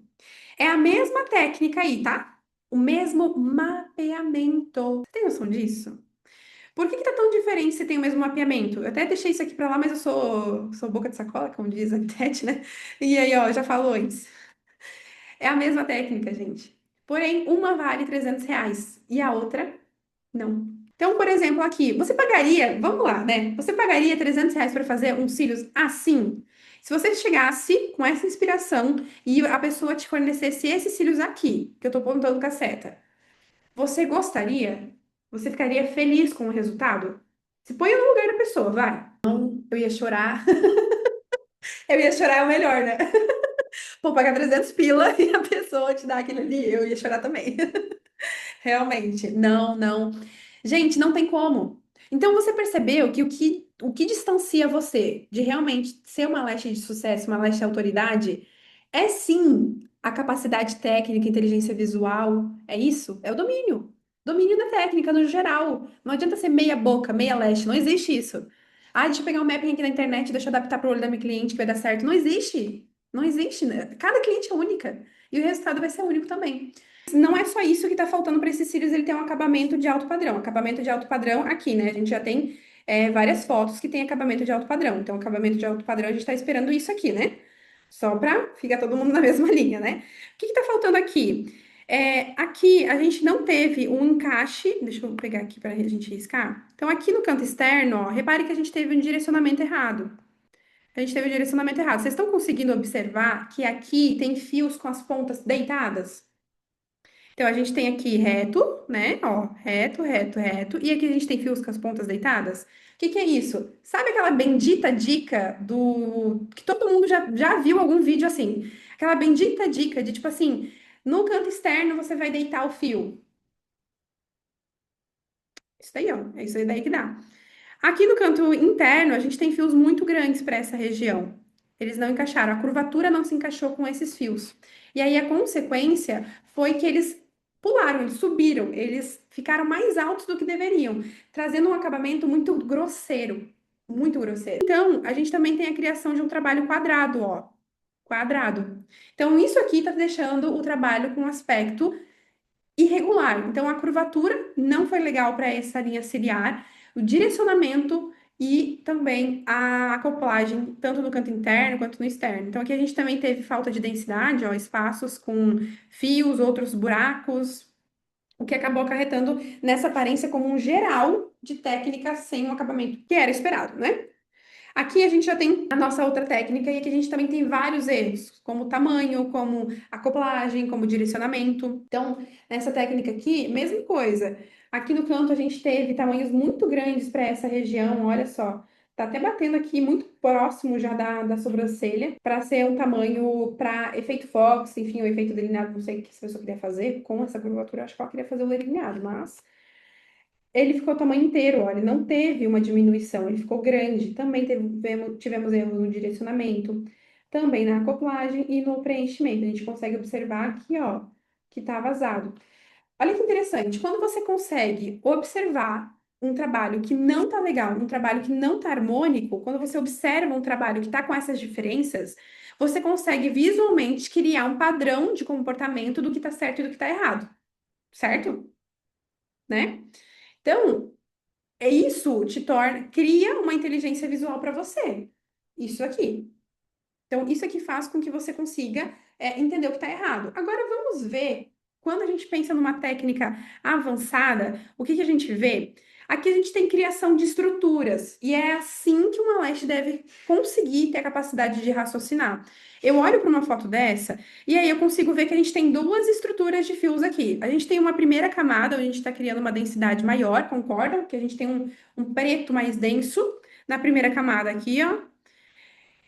[SPEAKER 1] É a mesma técnica aí, tá? O mesmo mapeamento. Você tem noção disso? Por que que tá tão diferente se tem o mesmo mapeamento? Eu até deixei isso aqui pra lá, mas eu sou boca de sacola, como diz a Tete, né? E aí, ó, já falou antes. É a mesma técnica, gente. Porém, uma vale R$ 300 e a outra não. Então, por exemplo, aqui, você pagaria, vamos lá, né? Você pagaria R$ 300 para fazer uns cílios assim? Se você chegasse com essa inspiração e a pessoa te fornecesse esses cílios aqui, que eu tô apontando com a seta, você gostaria? Você ficaria feliz com o resultado? Se põe no lugar da pessoa, vai. Eu ia chorar. Eu ia chorar é o melhor, né? Vou pagar 300 pila e a pessoa te dá aquele ali, eu ia chorar também. Realmente, não, não. Gente, não tem como. Então você percebeu que o que distancia você de realmente ser uma leste de sucesso, uma leste de autoridade, é sim a capacidade técnica, inteligência visual, é isso? É o domínio. Domínio da técnica no geral. Não adianta ser meia boca, meia leste, não existe isso. Ah, deixa eu pegar um mapping aqui na internet, deixa eu adaptar para o olho da minha cliente que vai dar certo. Não existe. Não existe, né? Cada cliente é única. E o resultado vai ser único também. Não é só isso que está faltando para esses cílios, ele tem um acabamento de alto padrão. Acabamento de alto padrão aqui, né? A gente já tem várias fotos que tem acabamento de alto padrão. Então, acabamento de alto padrão, a gente está esperando isso aqui, né? Só para ficar todo mundo na mesma linha, né? O que está faltando aqui? Aqui a gente não teve um encaixe. Deixa eu pegar aqui para a gente riscar. Então, aqui no canto externo, ó, repare que a gente teve um direcionamento errado. A gente teve um direcionamento errado. Vocês estão conseguindo observar que aqui tem fios com as pontas deitadas? Então, a gente tem aqui reto, né? Ó, reto, reto, reto. E aqui a gente tem fios com as pontas deitadas. O que que é isso? Sabe aquela bendita dica do... que todo mundo já viu algum vídeo assim? Aquela bendita dica de, tipo assim, no canto externo você vai deitar o fio. Isso daí, ó. É isso aí daí que dá. Aqui no canto interno, a gente tem fios muito grandes para essa região. Eles não encaixaram, a curvatura não se encaixou com esses fios. E aí a consequência foi que eles pularam, eles subiram, eles ficaram mais altos do que deveriam, trazendo um acabamento muito grosseiro, muito grosseiro. Então, a gente também tem a criação de um trabalho quadrado, ó, quadrado. Então, isso aqui tá deixando o trabalho com um aspecto irregular. Então, a curvatura não foi legal para essa linha ciliar, o direcionamento e também a acoplagem, tanto no canto interno quanto no externo. Então, aqui a gente também teve falta de densidade, ó, espaços com fios, outros buracos, o que acabou acarretando nessa aparência como um geral de técnica sem um acabamento que era esperado, né? Aqui a gente já tem a nossa outra técnica e aqui a gente também tem vários erros, como tamanho, como acoplagem, como direcionamento. Então, nessa técnica aqui, mesma coisa. Aqui no canto a gente teve tamanhos muito grandes para essa região, olha só. Tá até batendo aqui muito próximo já da sobrancelha, para ser um tamanho para efeito Fox, enfim, o efeito delineado, não sei o que essa pessoa queria fazer com essa curvatura, acho que ela queria fazer o delineado, mas ele ficou o tamanho inteiro, olha, não teve uma diminuição, ele ficou grande. Também tivemos erros no direcionamento, também na acoplagem e no preenchimento. A gente consegue observar aqui, ó, que tá vazado. Olha que interessante, quando você consegue observar um trabalho que não tá legal, um trabalho que não tá harmônico, quando você observa um trabalho que tá com essas diferenças, você consegue visualmente criar um padrão de comportamento do que tá certo e do que tá errado, certo? Né? Então, isso te torna, cria uma inteligência visual para você. Isso aqui. Então, isso aqui faz com que você consiga entender o que está errado. Agora, vamos ver, quando a gente pensa numa técnica avançada, o que que a gente vê? Aqui a gente tem criação de estruturas, e é assim que uma leste deve conseguir ter a capacidade de raciocinar. Eu olho para uma foto dessa, e aí eu consigo ver que a gente tem duas estruturas de fios aqui. A gente tem uma primeira camada, onde a gente está criando uma densidade maior, concordam? Que a gente tem um preto mais denso na primeira camada aqui, ó.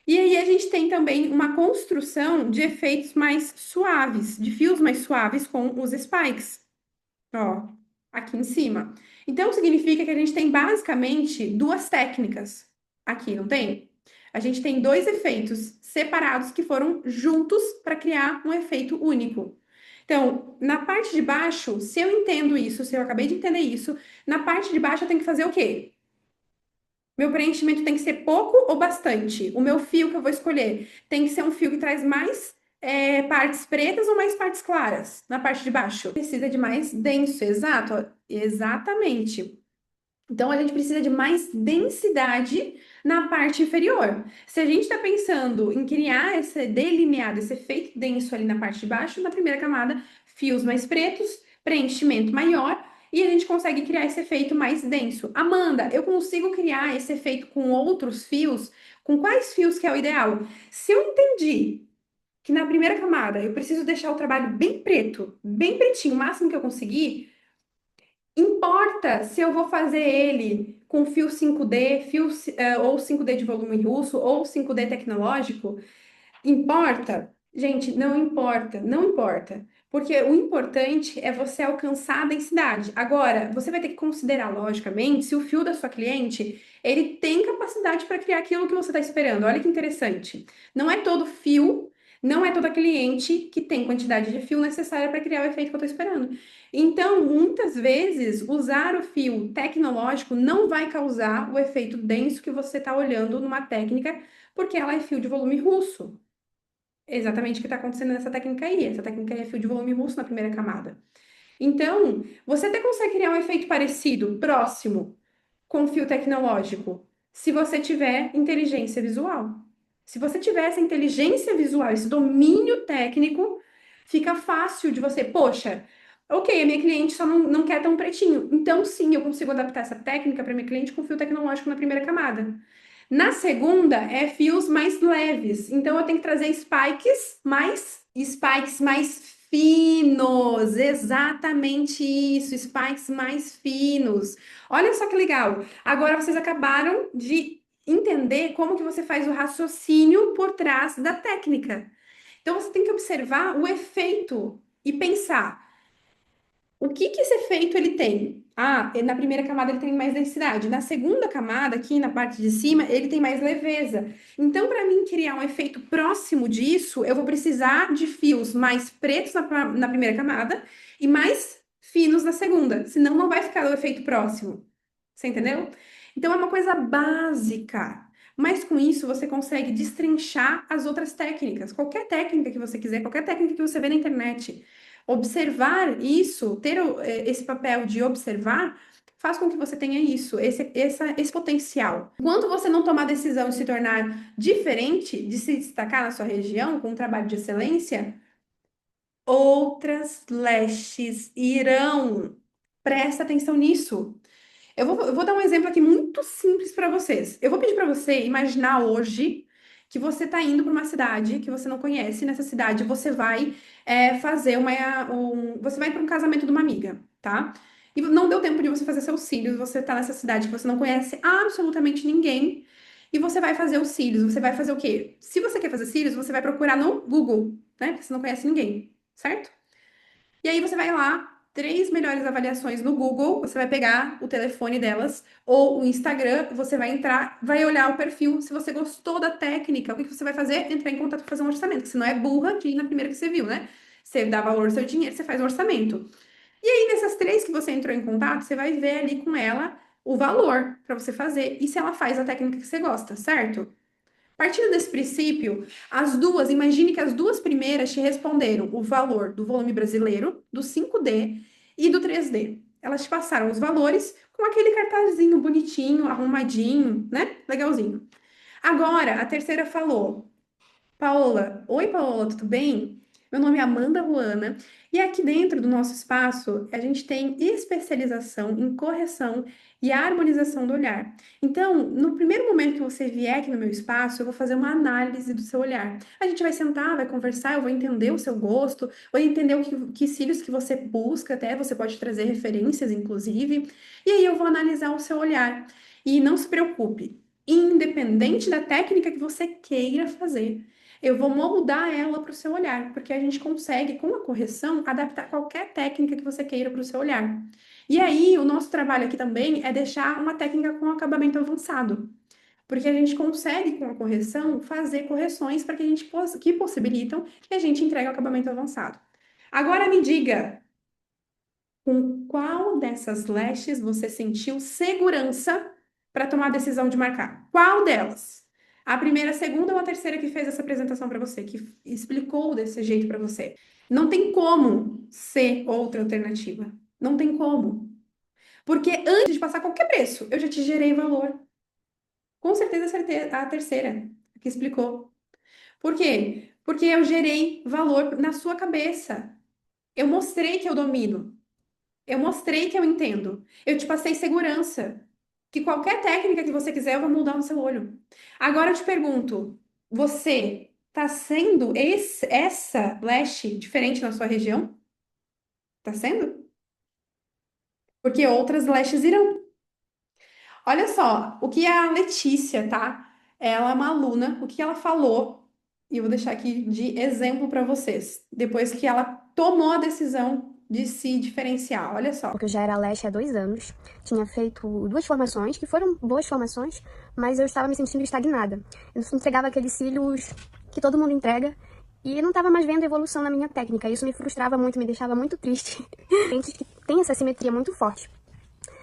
[SPEAKER 1] E aí a gente tem também uma construção de efeitos mais suaves, de fios mais suaves com os spikes, ó, aqui em cima. Então significa que a gente tem basicamente duas técnicas aqui, não tem? A gente tem dois efeitos separados que foram juntos para criar um efeito único. Então, na parte de baixo, se eu entendo isso, se eu acabei de entender isso, na parte de baixo eu tenho que fazer o quê? Meu preenchimento tem que ser pouco ou bastante? O meu fio que eu vou escolher tem que ser um fio que traz mais partes pretas ou mais partes claras na parte de baixo? Precisa de mais denso, exato, exatamente. Então, a gente precisa de mais densidade na parte inferior. Se a gente está pensando em criar esse delineado, esse efeito denso ali na parte de baixo, na primeira camada, fios mais pretos, preenchimento maior, e a gente consegue criar esse efeito mais denso. Amanda, eu consigo criar esse efeito com outros fios? Com quais fios que é o ideal? Se eu entendi que na primeira camada eu preciso deixar o trabalho bem preto, bem pretinho, o máximo que eu conseguir, importa se eu vou fazer ele com fio 5D, ou 5D de volume russo, ou 5D tecnológico? Importa? Gente, não importa, não importa. Porque o importante é você alcançar a densidade. Agora, você vai ter que considerar, logicamente, se o fio da sua cliente, ele tem capacidade para criar aquilo que você está esperando. Olha que interessante. Não é todo fio, não é toda cliente que tem quantidade de fio necessária para criar o efeito que eu estou esperando. Então, muitas vezes, usar o fio tecnológico não vai causar o efeito denso que você está olhando numa técnica, porque ela é fio de volume russo. Exatamente o que está acontecendo nessa técnica aí. Essa técnica aí é fio de volume russo na primeira camada. Então, você até consegue criar um efeito parecido, próximo, com fio tecnológico, se você tiver inteligência visual. Se você tiver essa inteligência visual, esse domínio técnico, fica fácil de você, poxa, ok, a minha cliente só não quer tão pretinho. Então, sim, eu consigo adaptar essa técnica para minha cliente com fio tecnológico na primeira camada. Na segunda, é fios mais leves. Então, eu tenho que trazer spikes mais finos. Exatamente isso, spikes mais finos. Olha só que legal. Agora vocês acabaram de entender como que você faz o raciocínio por trás da técnica. Então, você tem que observar o efeito e pensar. O que que esse efeito ele tem? Ah, na primeira camada ele tem mais densidade. Na segunda camada, aqui na parte de cima, ele tem mais leveza. Então, para mim criar um efeito próximo disso, eu vou precisar de fios mais pretos na primeira camada e mais finos na segunda. Senão, não vai ficar o efeito próximo. Você entendeu? Então, é uma coisa básica. Mas com isso, você consegue destrinchar as outras técnicas. Qualquer técnica que você quiser, qualquer técnica que você vê na internet. Observar isso, esse papel de observar, faz com que você tenha isso, esse potencial. Enquanto você não tomar a decisão de se tornar diferente, de se destacar na sua região com um trabalho de excelência, outras lashes irão. Presta atenção nisso. Eu vou dar um exemplo aqui muito simples para vocês. Eu vou pedir para você imaginar hoje que você está indo para uma cidade que você não conhece. Nessa cidade você vai fazer você vai para um casamento de uma amiga, tá? E não deu tempo de você fazer seus cílios. Você está nessa cidade que você não conhece absolutamente ninguém. E você vai fazer os cílios. Você vai fazer o quê? Se você quer fazer cílios, você vai procurar no Google, né? Porque você não conhece ninguém, certo? E aí você vai lá, três melhores avaliações no Google, você vai pegar o telefone delas ou o Instagram, você vai entrar, vai olhar o perfil, se você gostou da técnica, o que que você vai fazer? Entrar em contato para fazer um orçamento, porque você não é burra que na primeira que você viu, né? Você dá valor ao seu dinheiro, você faz um orçamento. E aí, nessas três que você entrou em contato, você vai ver ali com ela o valor para você fazer e se ela faz a técnica que você gosta, certo? Partindo desse princípio, as duas, imagine que as duas primeiras te responderam o valor do volume brasileiro, do 5D e do 3D. Elas te passaram os valores com aquele cartazinho bonitinho, arrumadinho, né? Legalzinho. Agora, a terceira falou: Paola, oi Paola, tudo bem? Meu nome é Amanda Ruana e aqui dentro do nosso espaço a gente tem especialização em correção e harmonização do olhar. Então, no primeiro momento que você vier aqui no meu espaço, eu vou fazer uma análise do seu olhar. A gente vai sentar, vai conversar, eu vou entender o seu gosto, vou entender que cílios que você busca, até você pode trazer referências, inclusive, e aí eu vou analisar o seu olhar. E não se preocupe, independente da técnica que você queira fazer. Eu vou moldar ela para o seu olhar, porque a gente consegue, com a correção, adaptar qualquer técnica que você queira para o seu olhar. E aí, o nosso trabalho aqui também é deixar uma técnica com acabamento avançado, porque a gente consegue, com a correção, fazer correções para que a gente que possibilitam que a gente entregue o acabamento avançado. Agora me diga, com qual dessas lashes você sentiu segurança para tomar a decisão de marcar? Qual delas? A primeira, a segunda ou a terceira que fez essa apresentação para você, que explicou desse jeito para você? Não tem como ser outra alternativa. Não tem como. Porque antes de passar qualquer preço, eu já te gerei valor. Com certeza a terceira que explicou. Por quê? Porque eu gerei valor na sua cabeça. Eu mostrei que eu domino. Eu mostrei que eu entendo. Eu te passei segurança. Que qualquer técnica que você quiser, eu vou mudar no seu olho. Agora eu te pergunto: você tá sendo essa lash diferente na sua região? Tá sendo? Porque outras lashes irão. Olha só, o que a Letícia, tá? Ela é uma aluna, o que ela falou, e eu vou deixar aqui de exemplo para vocês, depois que ela tomou a decisão de se diferenciar. Olha só.
[SPEAKER 2] Porque eu já era leste há 2 anos, tinha feito 2 formações, que foram boas formações, mas eu estava me sentindo estagnada. Eu entregava aqueles cílios que todo mundo entrega, e eu não estava mais vendo evolução na minha técnica. Isso me frustrava muito, me deixava muito triste. Gente que tem essa simetria muito forte.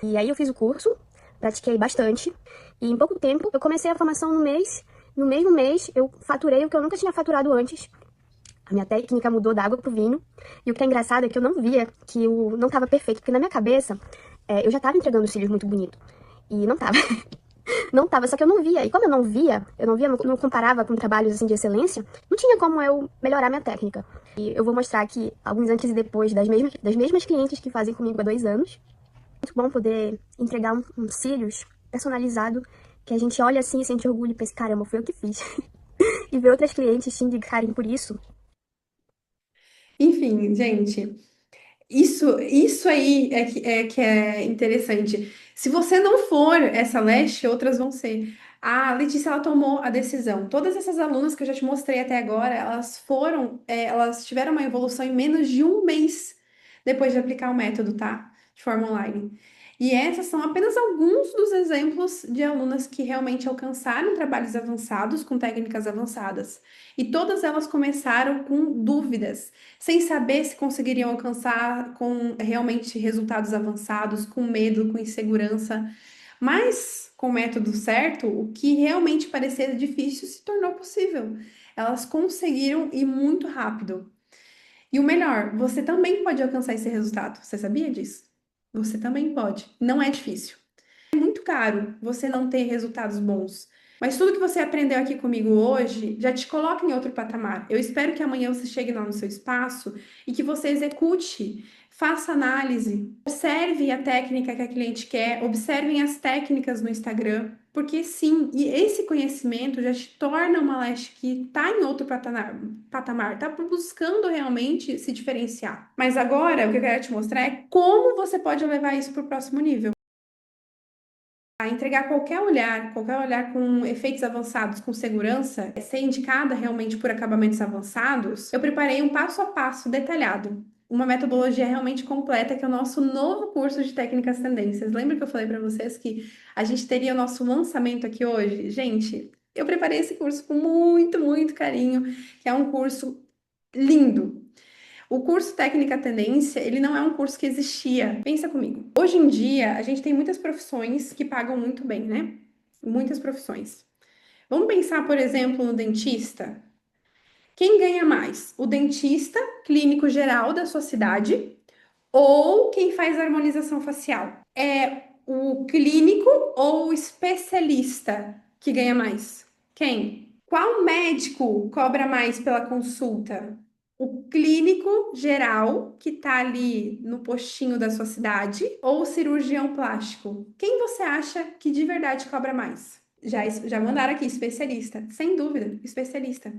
[SPEAKER 2] E aí eu fiz o curso, pratiquei bastante, e em pouco tempo eu comecei a formação no mês. No mesmo mês eu faturei o que eu nunca tinha faturado antes. A minha técnica mudou da água pro vinho. E o que é engraçado é que eu não via que não tava perfeito. Porque na minha cabeça, eu já tava entregando os cílios muito bonito. E não tava. Não tava, só que eu não via. E como eu não via, não comparava com trabalhos assim de excelência, não tinha como eu melhorar minha técnica. E eu vou mostrar aqui alguns antes e depois das mesmas clientes que fazem comigo há 2 anos. Muito bom poder entregar um cílios personalizado, que a gente olha assim e sente orgulho e pensa, caramba, foi eu que fiz. E ver outras clientes te indicarem por isso.
[SPEAKER 1] Enfim, gente. Isso aí que é interessante. Se você não for essa leste, outras vão ser. A Letícia, ela tomou a decisão. Todas essas alunas que eu já te mostrei até agora, elas tiveram uma evolução em menos de um mês depois de aplicar o método, tá? De forma online. E essas são apenas alguns dos exemplos de alunas que realmente alcançaram trabalhos avançados com técnicas avançadas. E todas elas começaram com dúvidas sem saber se conseguiriam alcançar com realmente resultados avançados, com medo, com insegurança. Mas com o método certo, o que realmente parecia difícil se tornou possível. Elas conseguiram ir muito rápido. E o melhor, você também pode alcançar esse resultado. Você sabia disso? Você também pode. Não é difícil. É muito caro você não ter resultados bons. Mas tudo que você aprendeu aqui comigo hoje já te coloca em outro patamar. Eu espero que amanhã você chegue lá no seu espaço e que você execute, faça análise, observe a técnica que a cliente quer, observem as técnicas no Instagram, porque sim, e esse conhecimento já te torna uma lash que está em outro patamar, está buscando realmente se diferenciar. Mas agora o que eu quero te mostrar é como você pode levar isso para o próximo nível. A entregar qualquer olhar com efeitos avançados, com segurança, ser indicada realmente por acabamentos avançados, eu preparei um passo a passo detalhado, uma metodologia realmente completa, que é o nosso novo curso de técnicas tendências. Lembra que eu falei para vocês que a gente teria o nosso lançamento aqui hoje? Gente, eu preparei esse curso com muito, muito carinho, que é um curso lindo. O curso Técnica Tendência, ele não é um curso que existia. Pensa comigo. Hoje em dia, a gente tem muitas profissões que pagam muito bem, né? Muitas profissões. Vamos pensar, por exemplo, no dentista. Quem ganha mais? O dentista clínico geral da sua cidade ou quem faz harmonização facial? É o clínico ou o especialista que ganha mais? Quem? Qual médico cobra mais pela consulta? O clínico geral, que tá ali no postinho da sua cidade, ou o cirurgião plástico? Quem você acha que de verdade cobra mais? Já mandaram aqui, especialista. Sem dúvida, especialista.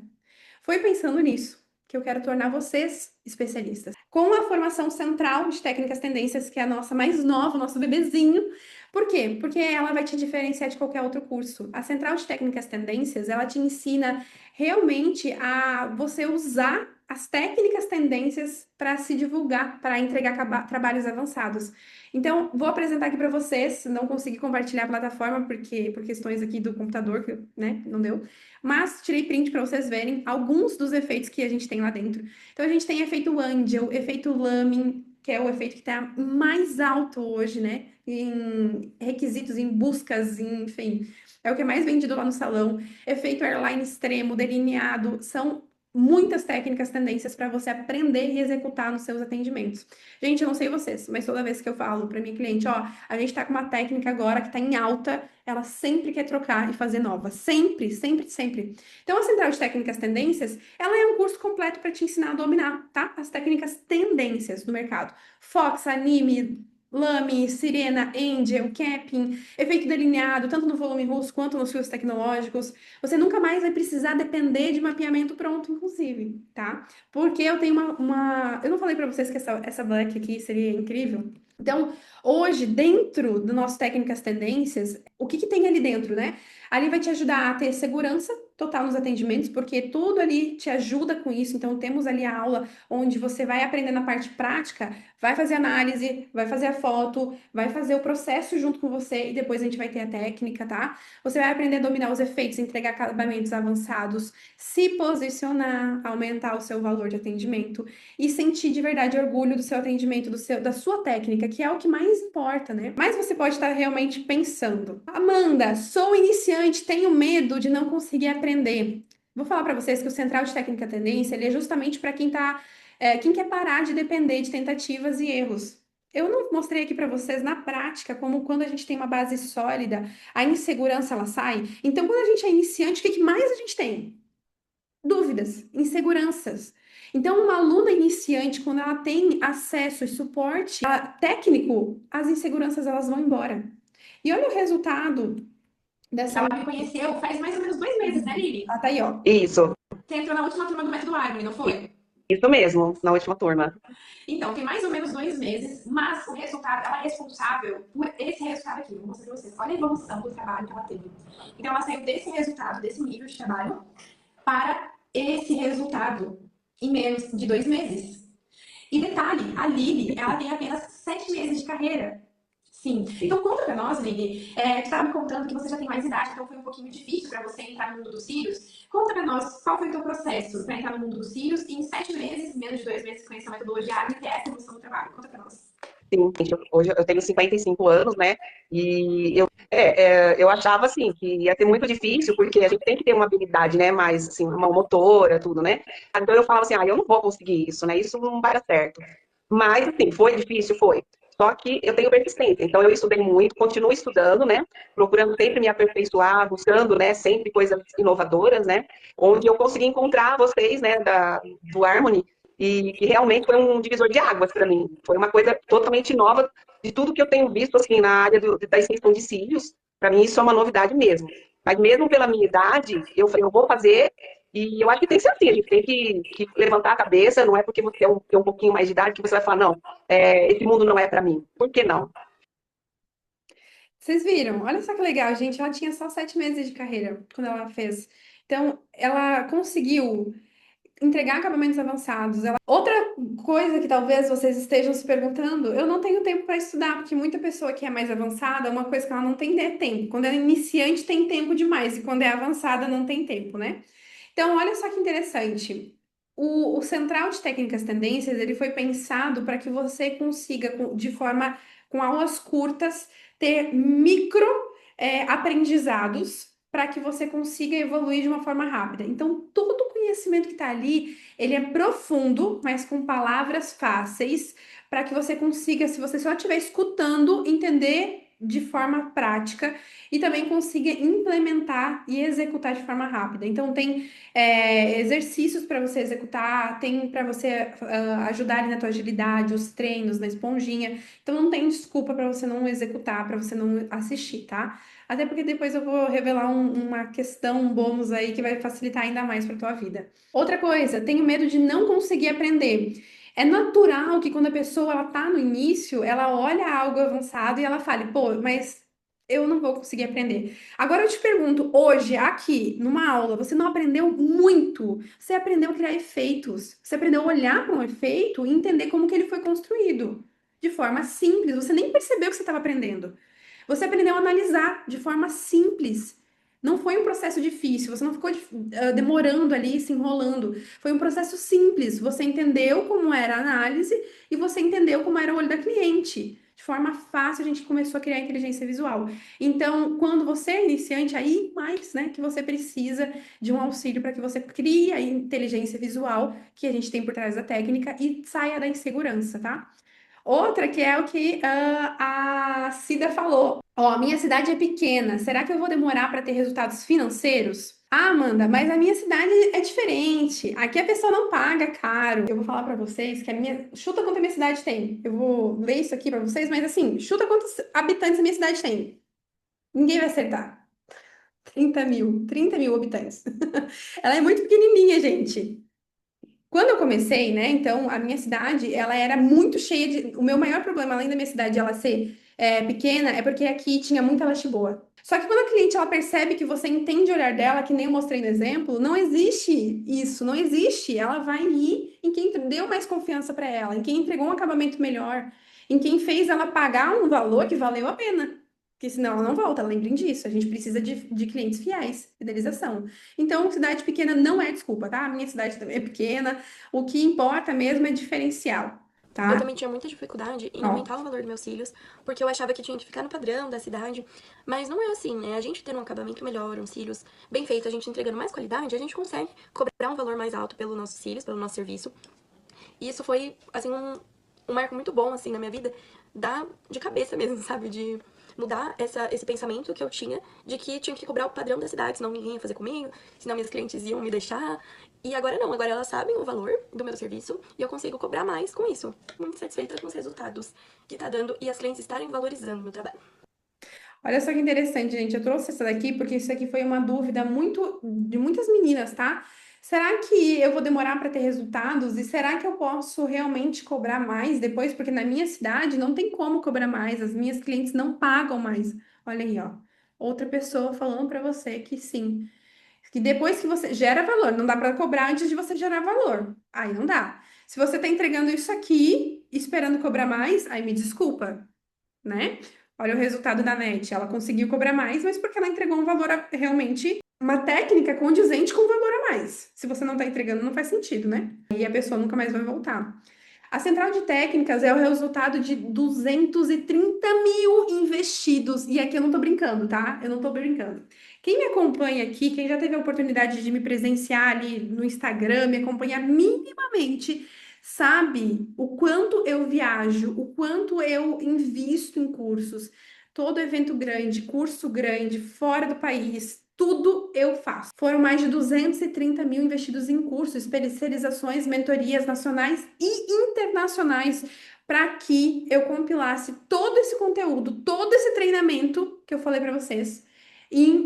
[SPEAKER 1] Foi pensando nisso que eu quero tornar vocês especialistas. Com a formação central de técnicas tendências, que é a nossa mais nova, o nosso bebezinho. Por quê? Porque ela vai te diferenciar de qualquer outro curso. A central de técnicas tendências, ela te ensina realmente a você usar as técnicas tendências para se divulgar, para entregar trabalhos avançados. Então, vou apresentar aqui para vocês, não consegui compartilhar a plataforma porque por questões aqui do computador, que, né, não deu. Mas tirei print para vocês verem alguns dos efeitos que a gente tem lá dentro. Então, a gente tem efeito Angel, efeito Lamin, que é o efeito que está mais alto hoje, né? Em requisitos, em buscas, enfim. É o que é mais vendido lá no salão. Efeito airline extremo, delineado, são muitas técnicas, tendências para você aprender e executar nos seus atendimentos. Gente, eu não sei vocês, mas toda vez que eu falo para minha cliente, ó, a gente tá com uma técnica agora que tá em alta, ela sempre quer trocar e fazer nova. Sempre, sempre, sempre. Então, a Central de Técnicas Tendências, ela é um curso completo para te ensinar a dominar, tá? As técnicas tendências do mercado. Fox, anime, Lame, Sirena, Angel, Capping, efeito delineado, tanto no volume russo quanto nos fios tecnológicos. Você nunca mais vai precisar depender de mapeamento pronto, inclusive, tá? Porque eu tenho Eu não falei para vocês que essa black aqui seria incrível? Então, hoje, dentro do nosso Técnicas Tendências, o que que tem ali dentro, né? Ali vai te ajudar a ter segurança total nos atendimentos, porque tudo ali te ajuda com isso. Então, temos ali a aula onde você vai aprender na parte prática, vai fazer análise, vai fazer a foto, vai fazer o processo junto com você e depois a gente vai ter a técnica, tá? Você vai aprender a dominar os efeitos, entregar acabamentos avançados, se posicionar, aumentar o seu valor de atendimento e sentir de verdade orgulho do seu atendimento, da sua técnica, que é o que mais importa, né? Mas você pode estar realmente pensando: Amanda, sou iniciante, tenho medo de não conseguir aprender. Vou falar para vocês que o Central de Técnica Tendência, ele é justamente para quem quer parar de depender de tentativas e erros. Eu não mostrei aqui para vocês na prática como quando a gente tem uma base sólida, a insegurança ela sai. Então, quando a gente é iniciante, o que mais a gente tem? Dúvidas, inseguranças. Então, uma aluna iniciante, quando ela tem acesso e suporte técnico, as inseguranças elas vão embora. E olha o resultado dessa. Ela me conheceu faz mais ou menos 2 meses, né, Lili? Ah, tá aí, ó.
[SPEAKER 3] Isso,
[SPEAKER 1] Você entrou na última turma do Método Harmony, não foi?
[SPEAKER 3] isso mesmo, na última turma.
[SPEAKER 1] Então, tem mais ou menos 2 meses, mas o resultado, ela é responsável por esse resultado aqui. Vou mostrar para vocês. Olha a evolução do trabalho que ela teve. Então, ela saiu desse resultado, desse nível de trabalho, para esse resultado em menos de 2 meses. E detalhe, a Lili, ela tem apenas 7 meses de carreira. Sim. Então conta pra nós, Lili. Você estava me contando que você já tem mais idade, então foi um pouquinho difícil para você entrar no mundo dos cílios. Conta pra nós qual foi o teu processo para entrar no mundo dos cílios e em 7 meses, menos de 2 meses, conhecer a metodologia ARM e ter essa evolução do trabalho. Conta pra nós.
[SPEAKER 3] Sim, gente, hoje eu tenho 55 anos, né? E eu achava assim que ia ter muito difícil, porque a gente tem que ter uma habilidade, né? Mais assim, uma motora, tudo, né? Então eu falava assim, eu não vou conseguir isso, né? Isso não vai dar certo. Mas assim, foi difícil, foi. Só que eu tenho persistência, então eu estudei muito, continuo estudando, né? Procurando sempre me aperfeiçoar, buscando, né? Sempre coisas inovadoras, né? Onde eu consegui encontrar vocês, né? Do Harmony. E que realmente foi um divisor de águas para mim. Foi uma coisa totalmente nova de tudo que eu tenho visto assim na área da extensão de cílios. Para mim isso é uma novidade mesmo. Mas mesmo pela minha idade, eu falei, eu vou fazer. E eu acho que tem que ser assim, a gente tem que levantar a cabeça, não é porque você tem um pouquinho mais de idade que você vai falar, não, esse mundo não é para mim. Por que não?
[SPEAKER 1] Vocês viram? Olha só que legal, gente. Ela tinha só 7 meses de carreira quando ela fez. Então, ela conseguiu entregar acabamentos avançados. Outra coisa que talvez vocês estejam se perguntando, eu não tenho tempo para estudar, porque muita pessoa que é mais avançada, uma coisa que ela não tem é tempo. Quando é iniciante, tem tempo demais, e quando é avançada, não tem tempo, né? Então, olha só que interessante. O Central de Técnicas Tendências, ele foi pensado para que você consiga, com aulas curtas, ter micro aprendizados para que você consiga evoluir de uma forma rápida. Então, todo o conhecimento que está ali, ele é profundo, mas com palavras fáceis, para que você consiga, se você só estiver escutando, entender de forma prática e também consiga implementar e executar de forma rápida. Então, tem exercícios para você executar, tem para você ajudar ali na tua agilidade, os treinos na esponjinha. Então, não tem desculpa para você não executar, para você não assistir, tá? Até porque depois eu vou revelar uma questão, um bônus aí que vai facilitar ainda mais para tua vida. Outra coisa, tenho medo de não conseguir aprender. É natural que quando a pessoa ela tá no início, ela olha algo avançado e ela fale, pô, mas eu não vou conseguir aprender. Agora eu te pergunto, hoje, aqui, numa aula, você não aprendeu muito? Você aprendeu a criar efeitos. Você aprendeu a olhar para um efeito e entender como que ele foi construído. De forma simples. Você nem percebeu que você estava aprendendo. Você aprendeu a analisar de forma simples. Não foi um processo difícil, você não ficou demorando ali, se enrolando. Foi um processo simples. Você entendeu como era a análise e você entendeu como era o olho da cliente. de forma fácil a gente começou a criar inteligência visual. Então, quando você é iniciante, aí mais, né, que você precisa de um auxílio para que você crie a inteligência visual que a gente tem por trás da técnica e saia da insegurança, tá? Outra que é o que a Cida falou. Ó, a minha cidade é pequena. Será que eu vou demorar para ter resultados financeiros? Ah, Amanda, mas a minha cidade é diferente. Aqui a pessoa não paga caro. Eu vou falar para vocês que a minha. Chuta quanto a minha cidade tem. Eu vou ler isso aqui para vocês, mas assim, chuta quantos habitantes a minha cidade tem. Ninguém vai acertar. 30 mil habitantes. Ela é muito pequenininha, gente. Quando eu comecei, né, então a minha cidade, ela era muito cheia de. O meu maior problema, além da minha cidade ela ser pequena, é porque aqui tinha muita laje boa. Só que quando a cliente ela percebe que você entende o olhar dela, que nem eu mostrei no exemplo, não existe isso, não existe. Ela vai ir em quem deu mais confiança para ela, em quem entregou um acabamento melhor, em quem fez ela pagar um valor que valeu a pena. Porque senão ela não volta, lembrem disso. A gente precisa de clientes fiéis, fidelização. Então, cidade pequena não é desculpa, tá? A minha cidade também é pequena. O que importa mesmo é diferencial,
[SPEAKER 2] Eu
[SPEAKER 1] tá?
[SPEAKER 2] também tinha muita dificuldade em
[SPEAKER 1] Ó,
[SPEAKER 2] aumentar o valor dos meus cílios, porque eu achava que tinha que ficar no padrão da cidade. Mas não é assim, né? A gente tendo um acabamento melhor, uns cílios bem feitos, a gente entregando mais qualidade, a gente consegue cobrar um valor mais alto pelos nossos cílios, pelo nosso serviço. E isso foi, assim, um marco muito bom, assim, na minha vida, de cabeça mesmo, sabe? De mudar esse pensamento que eu tinha de que tinha que cobrar o padrão da cidade, senão ninguém ia fazer comigo, senão minhas clientes iam me deixar. E agora não, agora elas sabem o valor do meu serviço e eu consigo cobrar mais com isso. Muito satisfeita com os resultados que tá dando e as clientes estarem valorizando o meu trabalho.
[SPEAKER 1] olha só que interessante, gente. Eu trouxe essa daqui porque isso aqui foi uma dúvida muito de muitas meninas, tá? Será que eu vou demorar para ter resultados? E será que eu posso realmente cobrar mais depois? Porque na minha cidade não tem como cobrar mais, as minhas clientes não pagam mais. Olha aí, ó. Outra pessoa falando para você que sim. Que depois que você gera valor, não dá para cobrar antes de você gerar valor. Aí não dá. Se você está entregando isso aqui, esperando cobrar mais, aí me desculpa, né? Olha o resultado da NET. Ela conseguiu cobrar mais, mas porque ela entregou um valor realmente, uma técnica condizente com valor a mais. Se você não está entregando, não faz sentido, né? E a pessoa nunca mais vai voltar. A central de técnicas é o resultado de 230 mil investidos. E aqui eu não tô brincando, tá? Eu não tô brincando. Quem me acompanha aqui, quem já teve a oportunidade de me presenciar ali no Instagram, me acompanhar minimamente, sabe o quanto eu viajo, o quanto eu invisto em cursos. Todo evento grande, curso grande, fora do país, tudo eu faço. Foram mais de 230 mil investidos em cursos, especializações, mentorias nacionais e internacionais para que eu compilasse todo esse conteúdo, todo esse treinamento que eu falei para vocês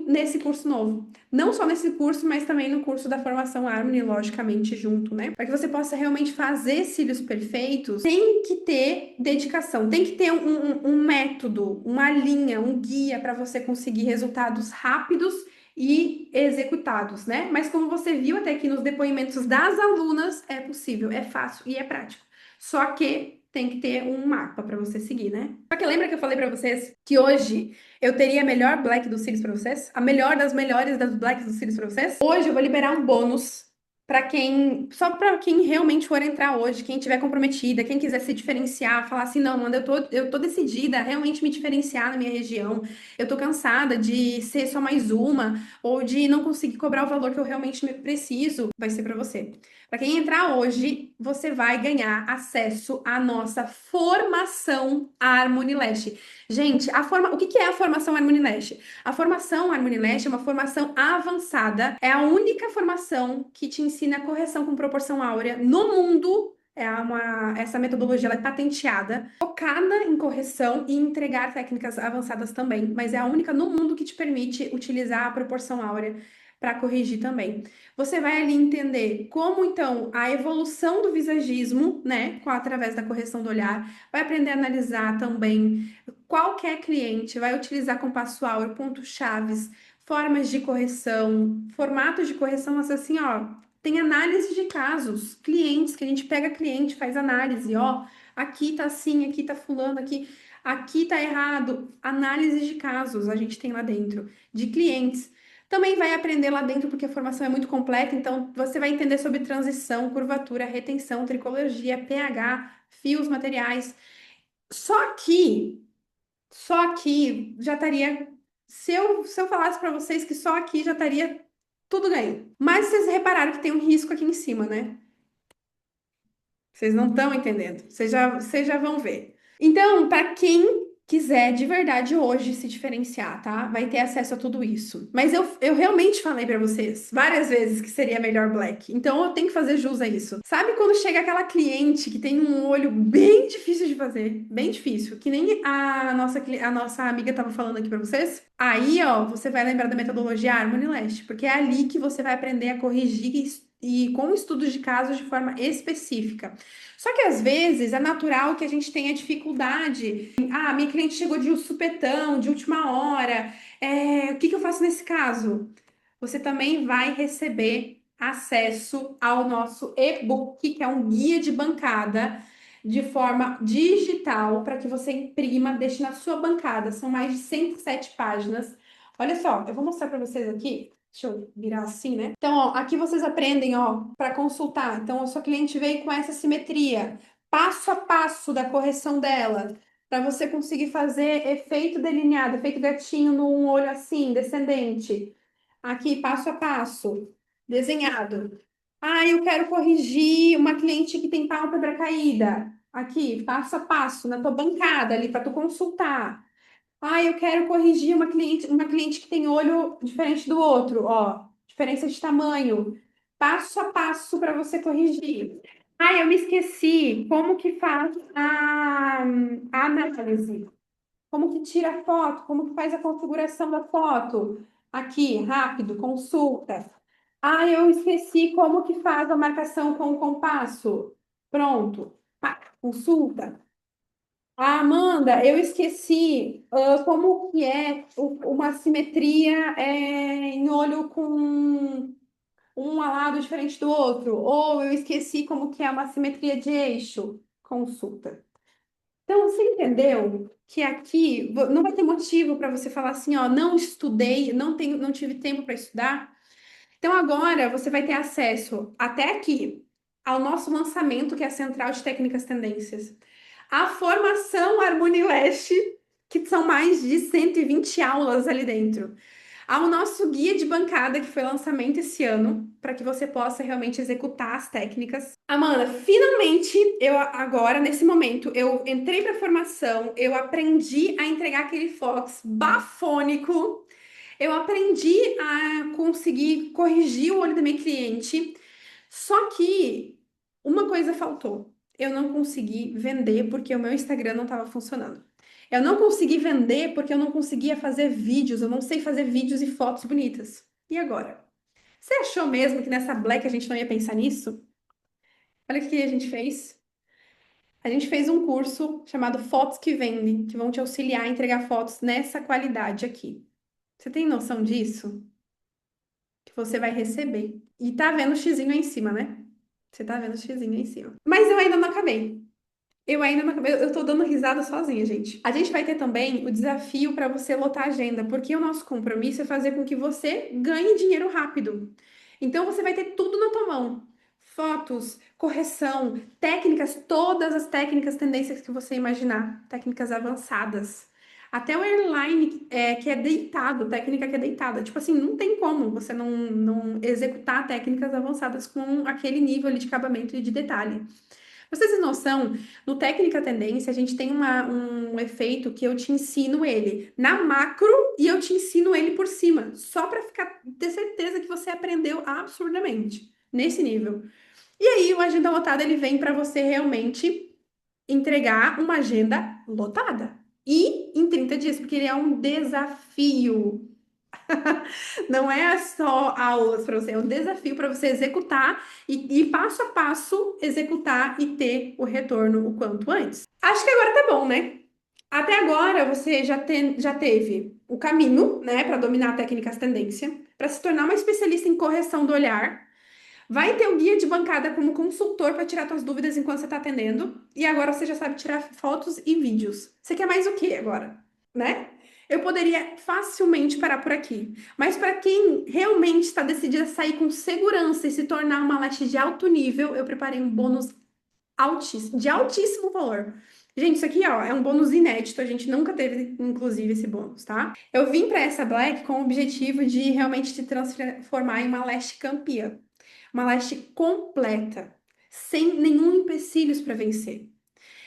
[SPEAKER 1] nesse curso novo. Não só nesse curso, mas também no curso da formação Harmony, logicamente, junto, né? Para que você possa realmente fazer cílios perfeitos, tem que ter dedicação, tem que ter um método, uma linha, um guia para você conseguir resultados rápidos e executados, né? Mas como você viu até aqui nos depoimentos das alunas, é possível, é fácil e é prático. Só que tem que ter um mapa para você seguir, né? Só que lembra que eu falei para vocês que hoje eu teria a melhor black dos cílios para vocês? A melhor das melhores das blacks dos cílios para vocês? Hoje eu vou liberar um bônus para quem, só para quem realmente for entrar hoje, quem tiver comprometida, quem quiser se diferenciar, falar assim, não, Amanda, eu tô decidida a realmente me diferenciar na minha região. Eu tô cansada de ser só mais uma ou de não conseguir cobrar o valor que eu realmente preciso, vai ser para você. Para quem entrar hoje, você vai ganhar acesso à nossa formação Harmony Lash. Gente, o que é a formação Harmony Lash? A formação Harmony Lash é uma formação avançada, é a única formação que te ensina a correção com proporção áurea no mundo. Essa metodologia ela é patenteada, focada em correção e entregar técnicas avançadas também, mas é a única no mundo que te permite utilizar a proporção áurea para corrigir também. Você vai ali entender como então a evolução do visagismo, né, através da correção do olhar, vai aprender a analisar também qualquer cliente, vai utilizar compasso áureo, pontos chaves, formas de correção, formatos de correção, assim, ó, tem análise de casos, clientes, que a gente pega cliente, faz análise, ó, aqui tá assim, aqui tá fulano, aqui tá errado, análise de casos a gente tem lá dentro, de clientes. Também vai aprender lá dentro, porque a formação é muito completa, então você vai entender sobre transição, curvatura, retenção, tricologia, pH, fios, materiais. Só que, só aqui já estaria. Se eu falasse para vocês que só aqui já estaria tudo ganho. Mas vocês repararam que tem um risco aqui em cima, né? Vocês não estão entendendo. Vocês já vão ver. Então, para quem quiser de verdade hoje se diferenciar, tá? Vai ter acesso a tudo isso. Mas eu realmente falei para vocês várias vezes que seria melhor Black. Então, eu tenho que fazer jus a isso. Sabe quando chega aquela cliente que tem um olho bem difícil de fazer? Bem difícil. Que nem a nossa amiga estava falando aqui para vocês? Aí, ó, você vai lembrar da metodologia Harmony Lash, porque é ali que você vai aprender a corrigir e com estudos de casos de forma específica. Só que às vezes é natural que a gente tenha dificuldade. Ah, minha cliente chegou de supetão, de última hora. O que que eu faço nesse caso? Você também vai receber acesso ao nosso e-book, que é um guia de bancada de forma digital para que você imprima, deixe na sua bancada. São mais de 107 páginas. Olha só, eu vou mostrar para vocês aqui. Deixa eu virar assim, né? Então, ó, aqui vocês aprendem, ó, para consultar. Então, a sua cliente veio com essa simetria, passo a passo da correção dela, para você conseguir fazer efeito delineado, efeito gatinho num olho assim, descendente. Aqui, passo a passo, desenhado. Ah, eu quero corrigir uma cliente que tem pálpebra caída. Aqui, passo a passo, na tua bancada ali para tu consultar. Ah, eu quero corrigir uma cliente que tem olho diferente do outro, ó, diferença de tamanho. Passo a passo para você corrigir. Ah, eu me esqueci como que faz a análise. Como que tira a foto, como que faz a configuração da foto. Aqui, rápido, consulta. Ah, eu esqueci como que faz a marcação com o compasso. Pronto. Pá, consulta. Ah, Amanda, eu esqueci como que é uma simetria em olho com um alado diferente do outro. Ou eu esqueci como que é uma simetria de eixo. Consulta. Então, você entendeu que aqui não vai ter motivo para você falar assim, ó, não estudei, não tive tempo para estudar. Então, agora você vai ter acesso até aqui ao nosso lançamento, que é a Central de Técnicas Tendências, a formação Harmony Lash, que são mais de 120 aulas ali dentro, ao nosso guia de bancada, que foi lançamento esse ano, para que você possa realmente executar as técnicas. Amanda, finalmente, eu agora, nesse momento, eu entrei para a formação, eu aprendi a entregar aquele Fox bafônico, eu aprendi a conseguir corrigir o olho da minha cliente, só que uma coisa faltou. Eu não consegui vender porque o meu Instagram não estava funcionando. Eu não consegui vender porque eu não conseguia fazer vídeos, eu não sei fazer vídeos e fotos bonitas. E agora? Você achou mesmo que nessa Black a gente não ia pensar nisso? Olha o que a gente fez. A gente fez um curso chamado Fotos que Vendem, que vão te auxiliar a entregar fotos nessa qualidade aqui. Você tem noção disso? Que você vai receber. E tá vendo o xizinho aí em cima, né? Você tá vendo o xizinho aí em cima. Mas eu ainda não acabei. Eu ainda não acabei. Eu tô dando risada sozinha, gente. A gente vai ter também o desafio para você lotar a agenda, porque o nosso compromisso é fazer com que você ganhe dinheiro rápido. Então você vai ter tudo na tua mão. Fotos, correção, técnicas, todas as técnicas, tendências que você imaginar, técnicas avançadas. Até o airline que é deitado, técnica que é deitada. Tipo assim, não tem como você não executar técnicas avançadas com aquele nível ali de acabamento e de detalhe. Pra vocês terem noção, no Técnica Tendência, a gente tem um efeito que eu te ensino ele na macro e eu te ensino ele por cima, só para ter certeza que você aprendeu absurdamente nesse nível. E aí, o Agenda Lotada ele vem para você realmente entregar uma agenda lotada. E em 30 dias, porque ele é um desafio. Não é só aulas para você, é um desafio para você executar e passo a passo executar e ter o retorno o quanto antes. Acho que agora tá bom, né? Até agora você já teve o caminho, né, para dominar técnicas tendência, para se tornar uma especialista em correção do olhar. Vai ter o guia de bancada como consultor para tirar suas dúvidas enquanto você está atendendo. E agora você já sabe tirar fotos e vídeos. Você quer mais o que agora? Né? Eu poderia facilmente parar por aqui. Mas para quem realmente está decidido a sair com segurança e se tornar uma latte de alto nível, eu preparei um bônus altíssimo, de altíssimo valor. Gente, isso aqui, ó, é um bônus inédito. A gente nunca teve, inclusive, esse bônus, tá? Eu vim para essa Black com o objetivo de realmente te transformar em uma Lash campeã. Uma Lash completa, sem nenhum empecilhos para vencer.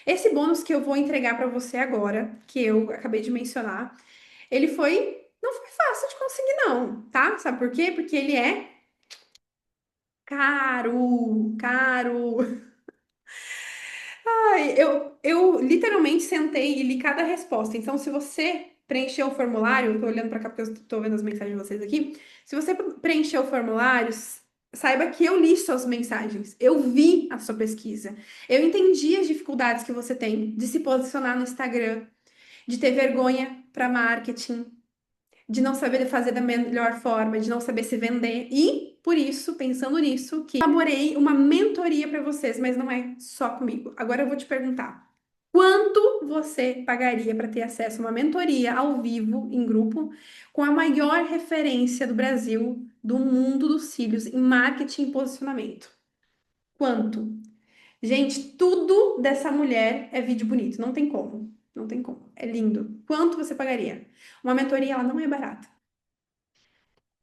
[SPEAKER 1] Esse bônus que eu vou entregar para você agora, que eu acabei de mencionar, ele foi. Não foi fácil de conseguir, não, tá? Sabe por quê? Porque ele é caro, caro. Ai, eu literalmente sentei e li cada resposta. Então, se você preencheu o formulário, eu tô olhando para cá porque eu tô vendo as mensagens de vocês aqui. Se você preencheu o formulário, saiba que eu li suas mensagens. Eu vi a sua pesquisa. Eu entendi as dificuldades que você tem de se posicionar no Instagram, de ter vergonha para marketing, de não saber fazer da melhor forma, de não saber se vender. E, por isso, pensando nisso, que elaborei uma mentoria para vocês, mas não é só comigo. Agora eu vou te perguntar: quanto você pagaria para ter acesso a uma mentoria ao vivo, em grupo, com a maior referência do Brasil, do mundo dos cílios, em marketing e posicionamento? Quanto? Gente, tudo dessa mulher é vídeo bonito, não tem como. Não tem como. É lindo. Quanto você pagaria? Uma mentoria, ela não é barata.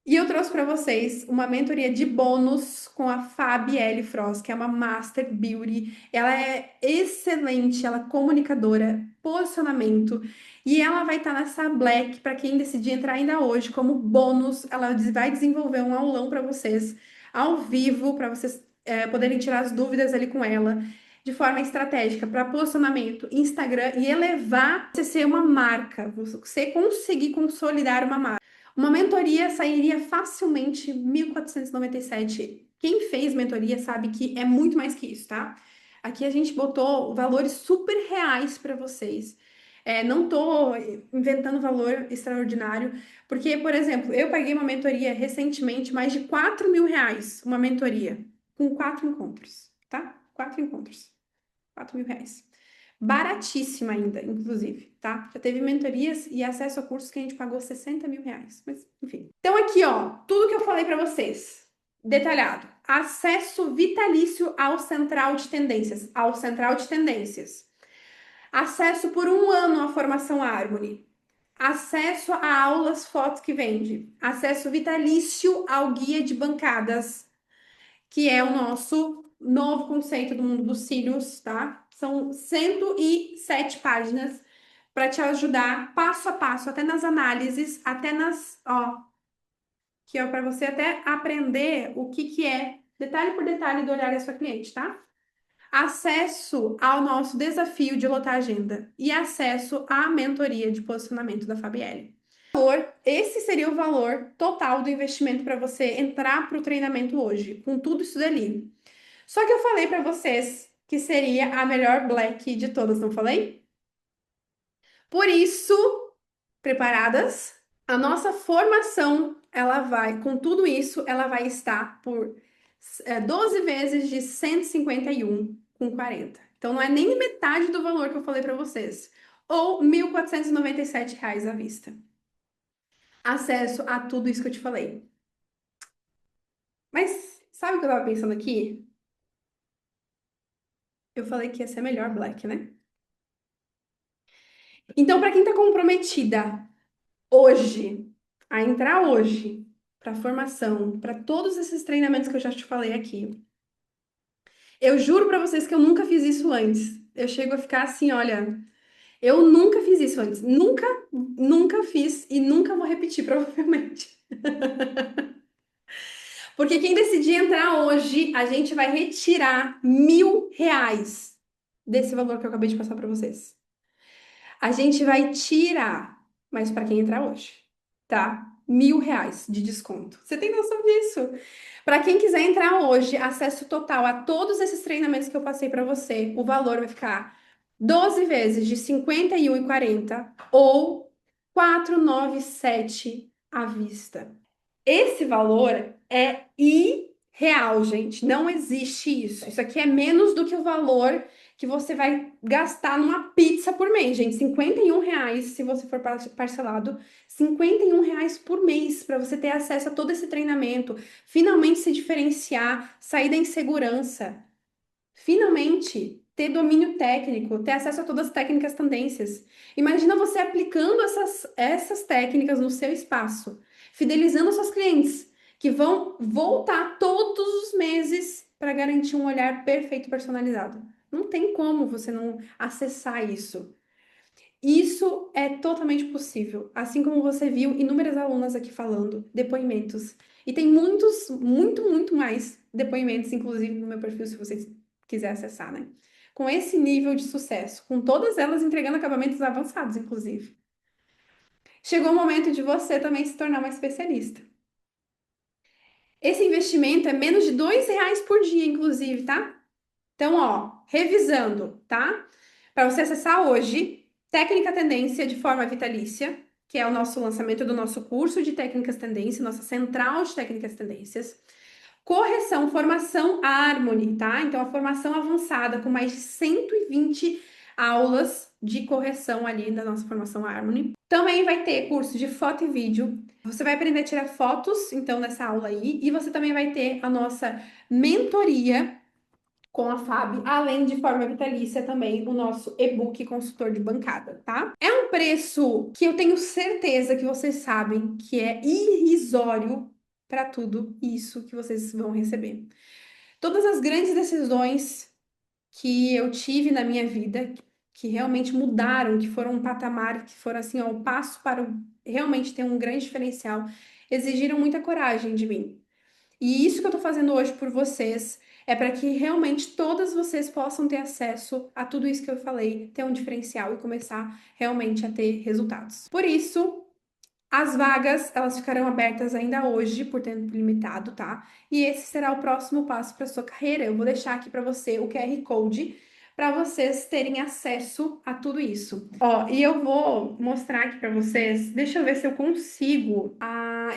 [SPEAKER 1] E eu trouxe para vocês uma mentoria de bônus com a Fabielle Frost, que é uma Master Beauty. Ela é excelente, ela é comunicadora, posicionamento, e ela vai estar nessa Black para quem decidir entrar ainda hoje como bônus. Ela vai desenvolver um aulão para vocês ao vivo, para vocês poderem tirar as dúvidas ali com ela. De forma estratégica para posicionamento, Instagram e elevar você ser uma marca, você conseguir consolidar uma marca. Uma mentoria sairia facilmente 1.497. Quem fez mentoria sabe que é muito mais que isso, tá? Aqui a gente botou valores super reais para vocês. Não tô inventando valor extraordinário, porque, por exemplo, eu paguei uma mentoria recentemente, mais de R$ 4.000, uma mentoria, com 4 encontros, tá? 4 encontros, R$ 4.000. Baratíssima ainda, inclusive, tá? Já teve mentorias e acesso a cursos que a gente pagou R$ 60.000. Mas, enfim. Então, aqui, ó, tudo que eu falei para vocês, detalhado. Acesso vitalício ao Central de Tendências. Ao Central de Tendências. Acesso por 1 ano à formação Harmony. Acesso a aulas fotos que vende. Acesso vitalício ao guia de bancadas, que é o nosso novo conceito do mundo dos cílios, tá? São 107 páginas para te ajudar passo a passo, até nas análises, até nas, ó, que é para você até aprender o que é, detalhe por detalhe do olhar da sua cliente, tá? Acesso ao nosso desafio de lotar agenda e acesso à mentoria de posicionamento da Fabielle. Esse seria o valor total do investimento para você entrar para o treinamento hoje, com tudo isso dali. Só que eu falei para vocês que seria a melhor Black de todas, não falei? Por isso, preparadas? A nossa formação, ela vai, com tudo isso, ela vai estar por 12 vezes de 151,40. Então, não é nem metade do valor que eu falei para vocês. Ou R$ 1.497 à vista. Acesso a tudo isso que eu te falei. Mas, sabe o que eu tava pensando aqui? Eu falei que ia ser melhor Black, né? Então, para quem tá comprometida hoje, a entrar hoje para formação, para todos esses treinamentos que eu já te falei aqui, eu juro para vocês que eu nunca fiz isso antes. Eu chego a ficar assim, olha, eu nunca fiz isso antes, nunca, nunca fiz e nunca vou repetir, provavelmente. Porque quem decidir entrar hoje, a gente vai retirar R$ 1.000 desse valor que eu acabei de passar para vocês. A gente vai tirar, mas para quem entrar hoje, tá? R$ 1.000 de desconto. Você tem noção disso? Para quem quiser entrar hoje, acesso total a todos esses treinamentos que eu passei para você, o valor vai ficar 12 vezes de 51,40 ou 497 à vista. Esse valor é irreal, gente. Não existe isso. Isso aqui é menos do que o valor que você vai gastar numa pizza por mês, gente. R$ 51, se você for parcelado. R$ 51 por mês para você ter acesso a todo esse treinamento. Finalmente se diferenciar, sair da insegurança. Finalmente. ter domínio técnico, ter acesso a todas as técnicas tendências. Imagina você aplicando essas técnicas no seu espaço, fidelizando seus clientes, que vão voltar todos os meses para garantir um olhar perfeito personalizado. Não tem como você não acessar isso. Isso é totalmente possível, assim como você viu inúmeras alunas aqui falando, depoimentos. E tem muitos, muito mais depoimentos, inclusive no meu perfil, se vocês quiserem acessar, né? Com esse nível de sucesso, com todas elas entregando acabamentos avançados, inclusive. Chegou o momento de você também se tornar uma especialista. Esse investimento é menos de R$ 2 por dia, inclusive, tá? Então, ó, revisando, tá? Para você acessar hoje, Técnica Tendência de forma vitalícia, que é o nosso lançamento do nosso curso de técnicas tendência, nossa central de técnicas tendências. Correção, formação Harmony, tá? Então, a formação avançada com mais de 120 aulas de correção ali da nossa formação Harmony. Também vai ter curso de foto e vídeo. Você vai aprender a tirar fotos, então, nessa aula aí. E você também vai ter a nossa mentoria com a FAB, além de forma vitalícia também o nosso e-book consultor de bancada, tá? É um preço que eu tenho certeza que vocês sabem que é irrisório para tudo isso que vocês vão receber. Todas as grandes decisões que eu tive na minha vida, que realmente mudaram, que foram um patamar, que foram assim, ó, um passo para realmente ter um grande diferencial, exigiram muita coragem de mim. E isso que eu tô fazendo hoje por vocês é para que realmente todas vocês possam ter acesso a tudo isso que eu falei, ter um diferencial e começar realmente a ter resultados. Por isso, as vagas, elas ficarão abertas ainda hoje por tempo limitado, tá? E esse será o próximo passo para sua carreira. Eu vou deixar aqui para você o QR Code para vocês terem acesso a tudo isso. Ó, e eu vou mostrar aqui para vocês. Deixa eu ver se eu consigo.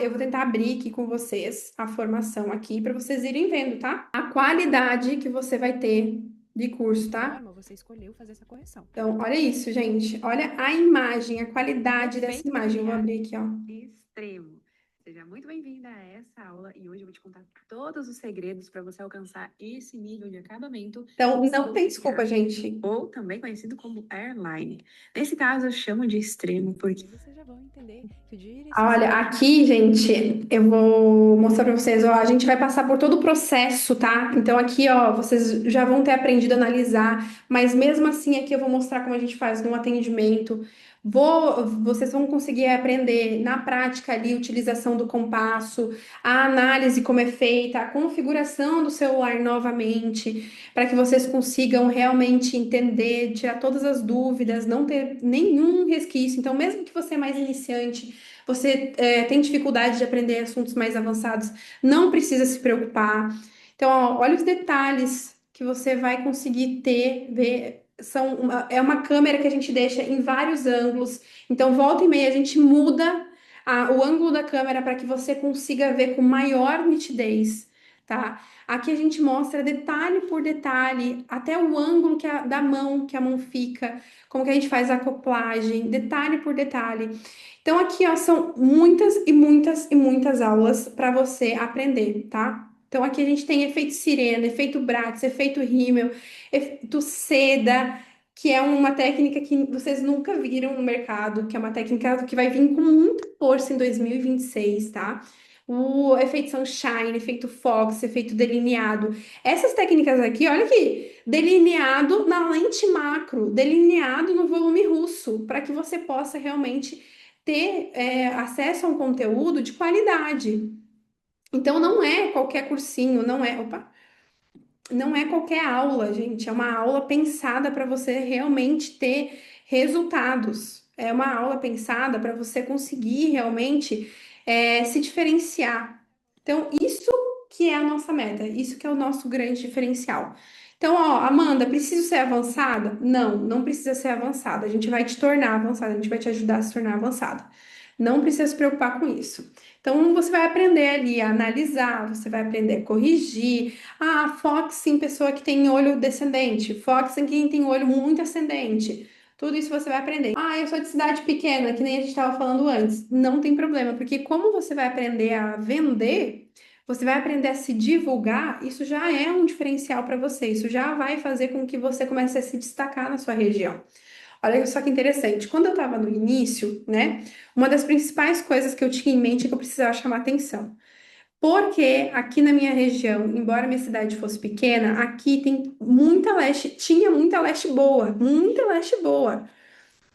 [SPEAKER 1] Eu vou tentar abrir aqui com vocês a formação aqui para vocês irem vendo, tá? A qualidade que você vai ter de curso, tá?
[SPEAKER 4] Você escolheu fazer essa correção.
[SPEAKER 1] Então, olha isso, gente. Olha a imagem, a qualidade dessa
[SPEAKER 4] Efeito
[SPEAKER 1] imagem. Eu vou abrir aqui, ó.
[SPEAKER 4] extremo. Seja muito bem-vinda a essa aula e hoje eu vou te contar todos os segredos para você alcançar esse nível de acabamento.
[SPEAKER 1] Então, não tem desculpa, gente.
[SPEAKER 4] Ou também conhecido como airline. Nesse caso, eu chamo de extremo porque vocês já vão entender que o
[SPEAKER 1] Olha, aqui, gente, eu vou mostrar para vocês, ó, a gente vai passar por todo o processo, tá? Então aqui, ó, vocês já vão ter aprendido a analisar, mas mesmo assim aqui eu vou mostrar como a gente faz no atendimento. Vocês vão conseguir aprender na prática ali a utilização do compasso, a análise como é feita, a configuração do celular novamente, para que vocês consigam realmente entender, tirar todas as dúvidas, não ter nenhum resquício. Então, mesmo que você é mais iniciante, você tem dificuldade de aprender assuntos mais avançados, não precisa se preocupar. Então, ó, olha os detalhes que você vai conseguir ver. É uma câmera que a gente deixa em vários ângulos. Então, volta e meia, a gente muda o ângulo da câmera para que você consiga ver com maior nitidez, tá? Aqui a gente mostra detalhe por detalhe, até o ângulo da mão, que a mão fica, como que a gente faz a acoplagem, detalhe por detalhe. Então, aqui, ó, são muitas e muitas e muitas aulas para você aprender, tá? Então, aqui a gente tem efeito sirena, efeito Bratz, efeito rímel, efeito seda, que é uma técnica que vocês nunca viram no mercado, que é uma técnica que vai vir com muita força em 2026, tá? O efeito sunshine, efeito fox, efeito delineado. Essas técnicas aqui, olha aqui, delineado na lente macro, delineado no volume russo, para que você possa realmente ter acesso a um conteúdo de qualidade. Então, não é qualquer cursinho, não é qualquer aula, gente. É uma aula pensada para você realmente ter resultados. É uma aula pensada para você conseguir realmente se diferenciar. Então, isso que é a nossa meta, isso que é o nosso grande diferencial. Então, ó, Amanda, preciso ser avançada? Não, não precisa ser avançada. A gente vai te tornar avançada, a gente vai te ajudar a se tornar avançada. Não precisa se preocupar com isso. Então, você vai aprender ali a analisar, você vai aprender a corrigir. Fox em pessoa que tem olho descendente, Fox em quem tem olho muito ascendente. Tudo isso você vai aprender. Eu sou de cidade pequena, que nem a gente estava falando antes. Não tem problema, porque como você vai aprender a vender, você vai aprender a se divulgar, isso já é um diferencial para você, isso já vai fazer com que você comece a se destacar na sua região. Olha só que interessante, quando eu estava no início, né, uma das principais coisas que eu tinha em mente é que eu precisava chamar atenção. Porque aqui na minha região, embora minha cidade fosse pequena, aqui tem muita leste, tinha muita leste boa,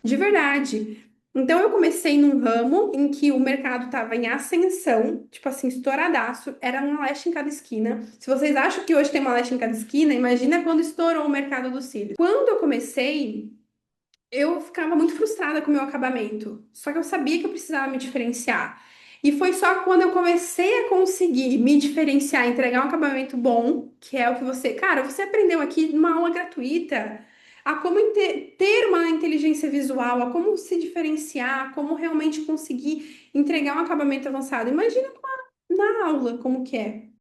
[SPEAKER 1] de verdade. Então eu comecei num ramo em que o mercado estava em ascensão, tipo assim, estouradaço, era uma leste em cada esquina. Se vocês acham que hoje tem uma leste em cada esquina, imagina quando estourou o mercado do cílio. Quando eu comecei, eu ficava muito frustrada com o meu acabamento. Só que eu sabia que eu precisava me diferenciar. E foi só quando eu comecei a conseguir me diferenciar, entregar um acabamento bom, que é o que você. Cara, você aprendeu aqui numa aula gratuita a como ter uma inteligência visual, a como se diferenciar, a como realmente conseguir entregar um acabamento avançado. Imagina na aula como que é.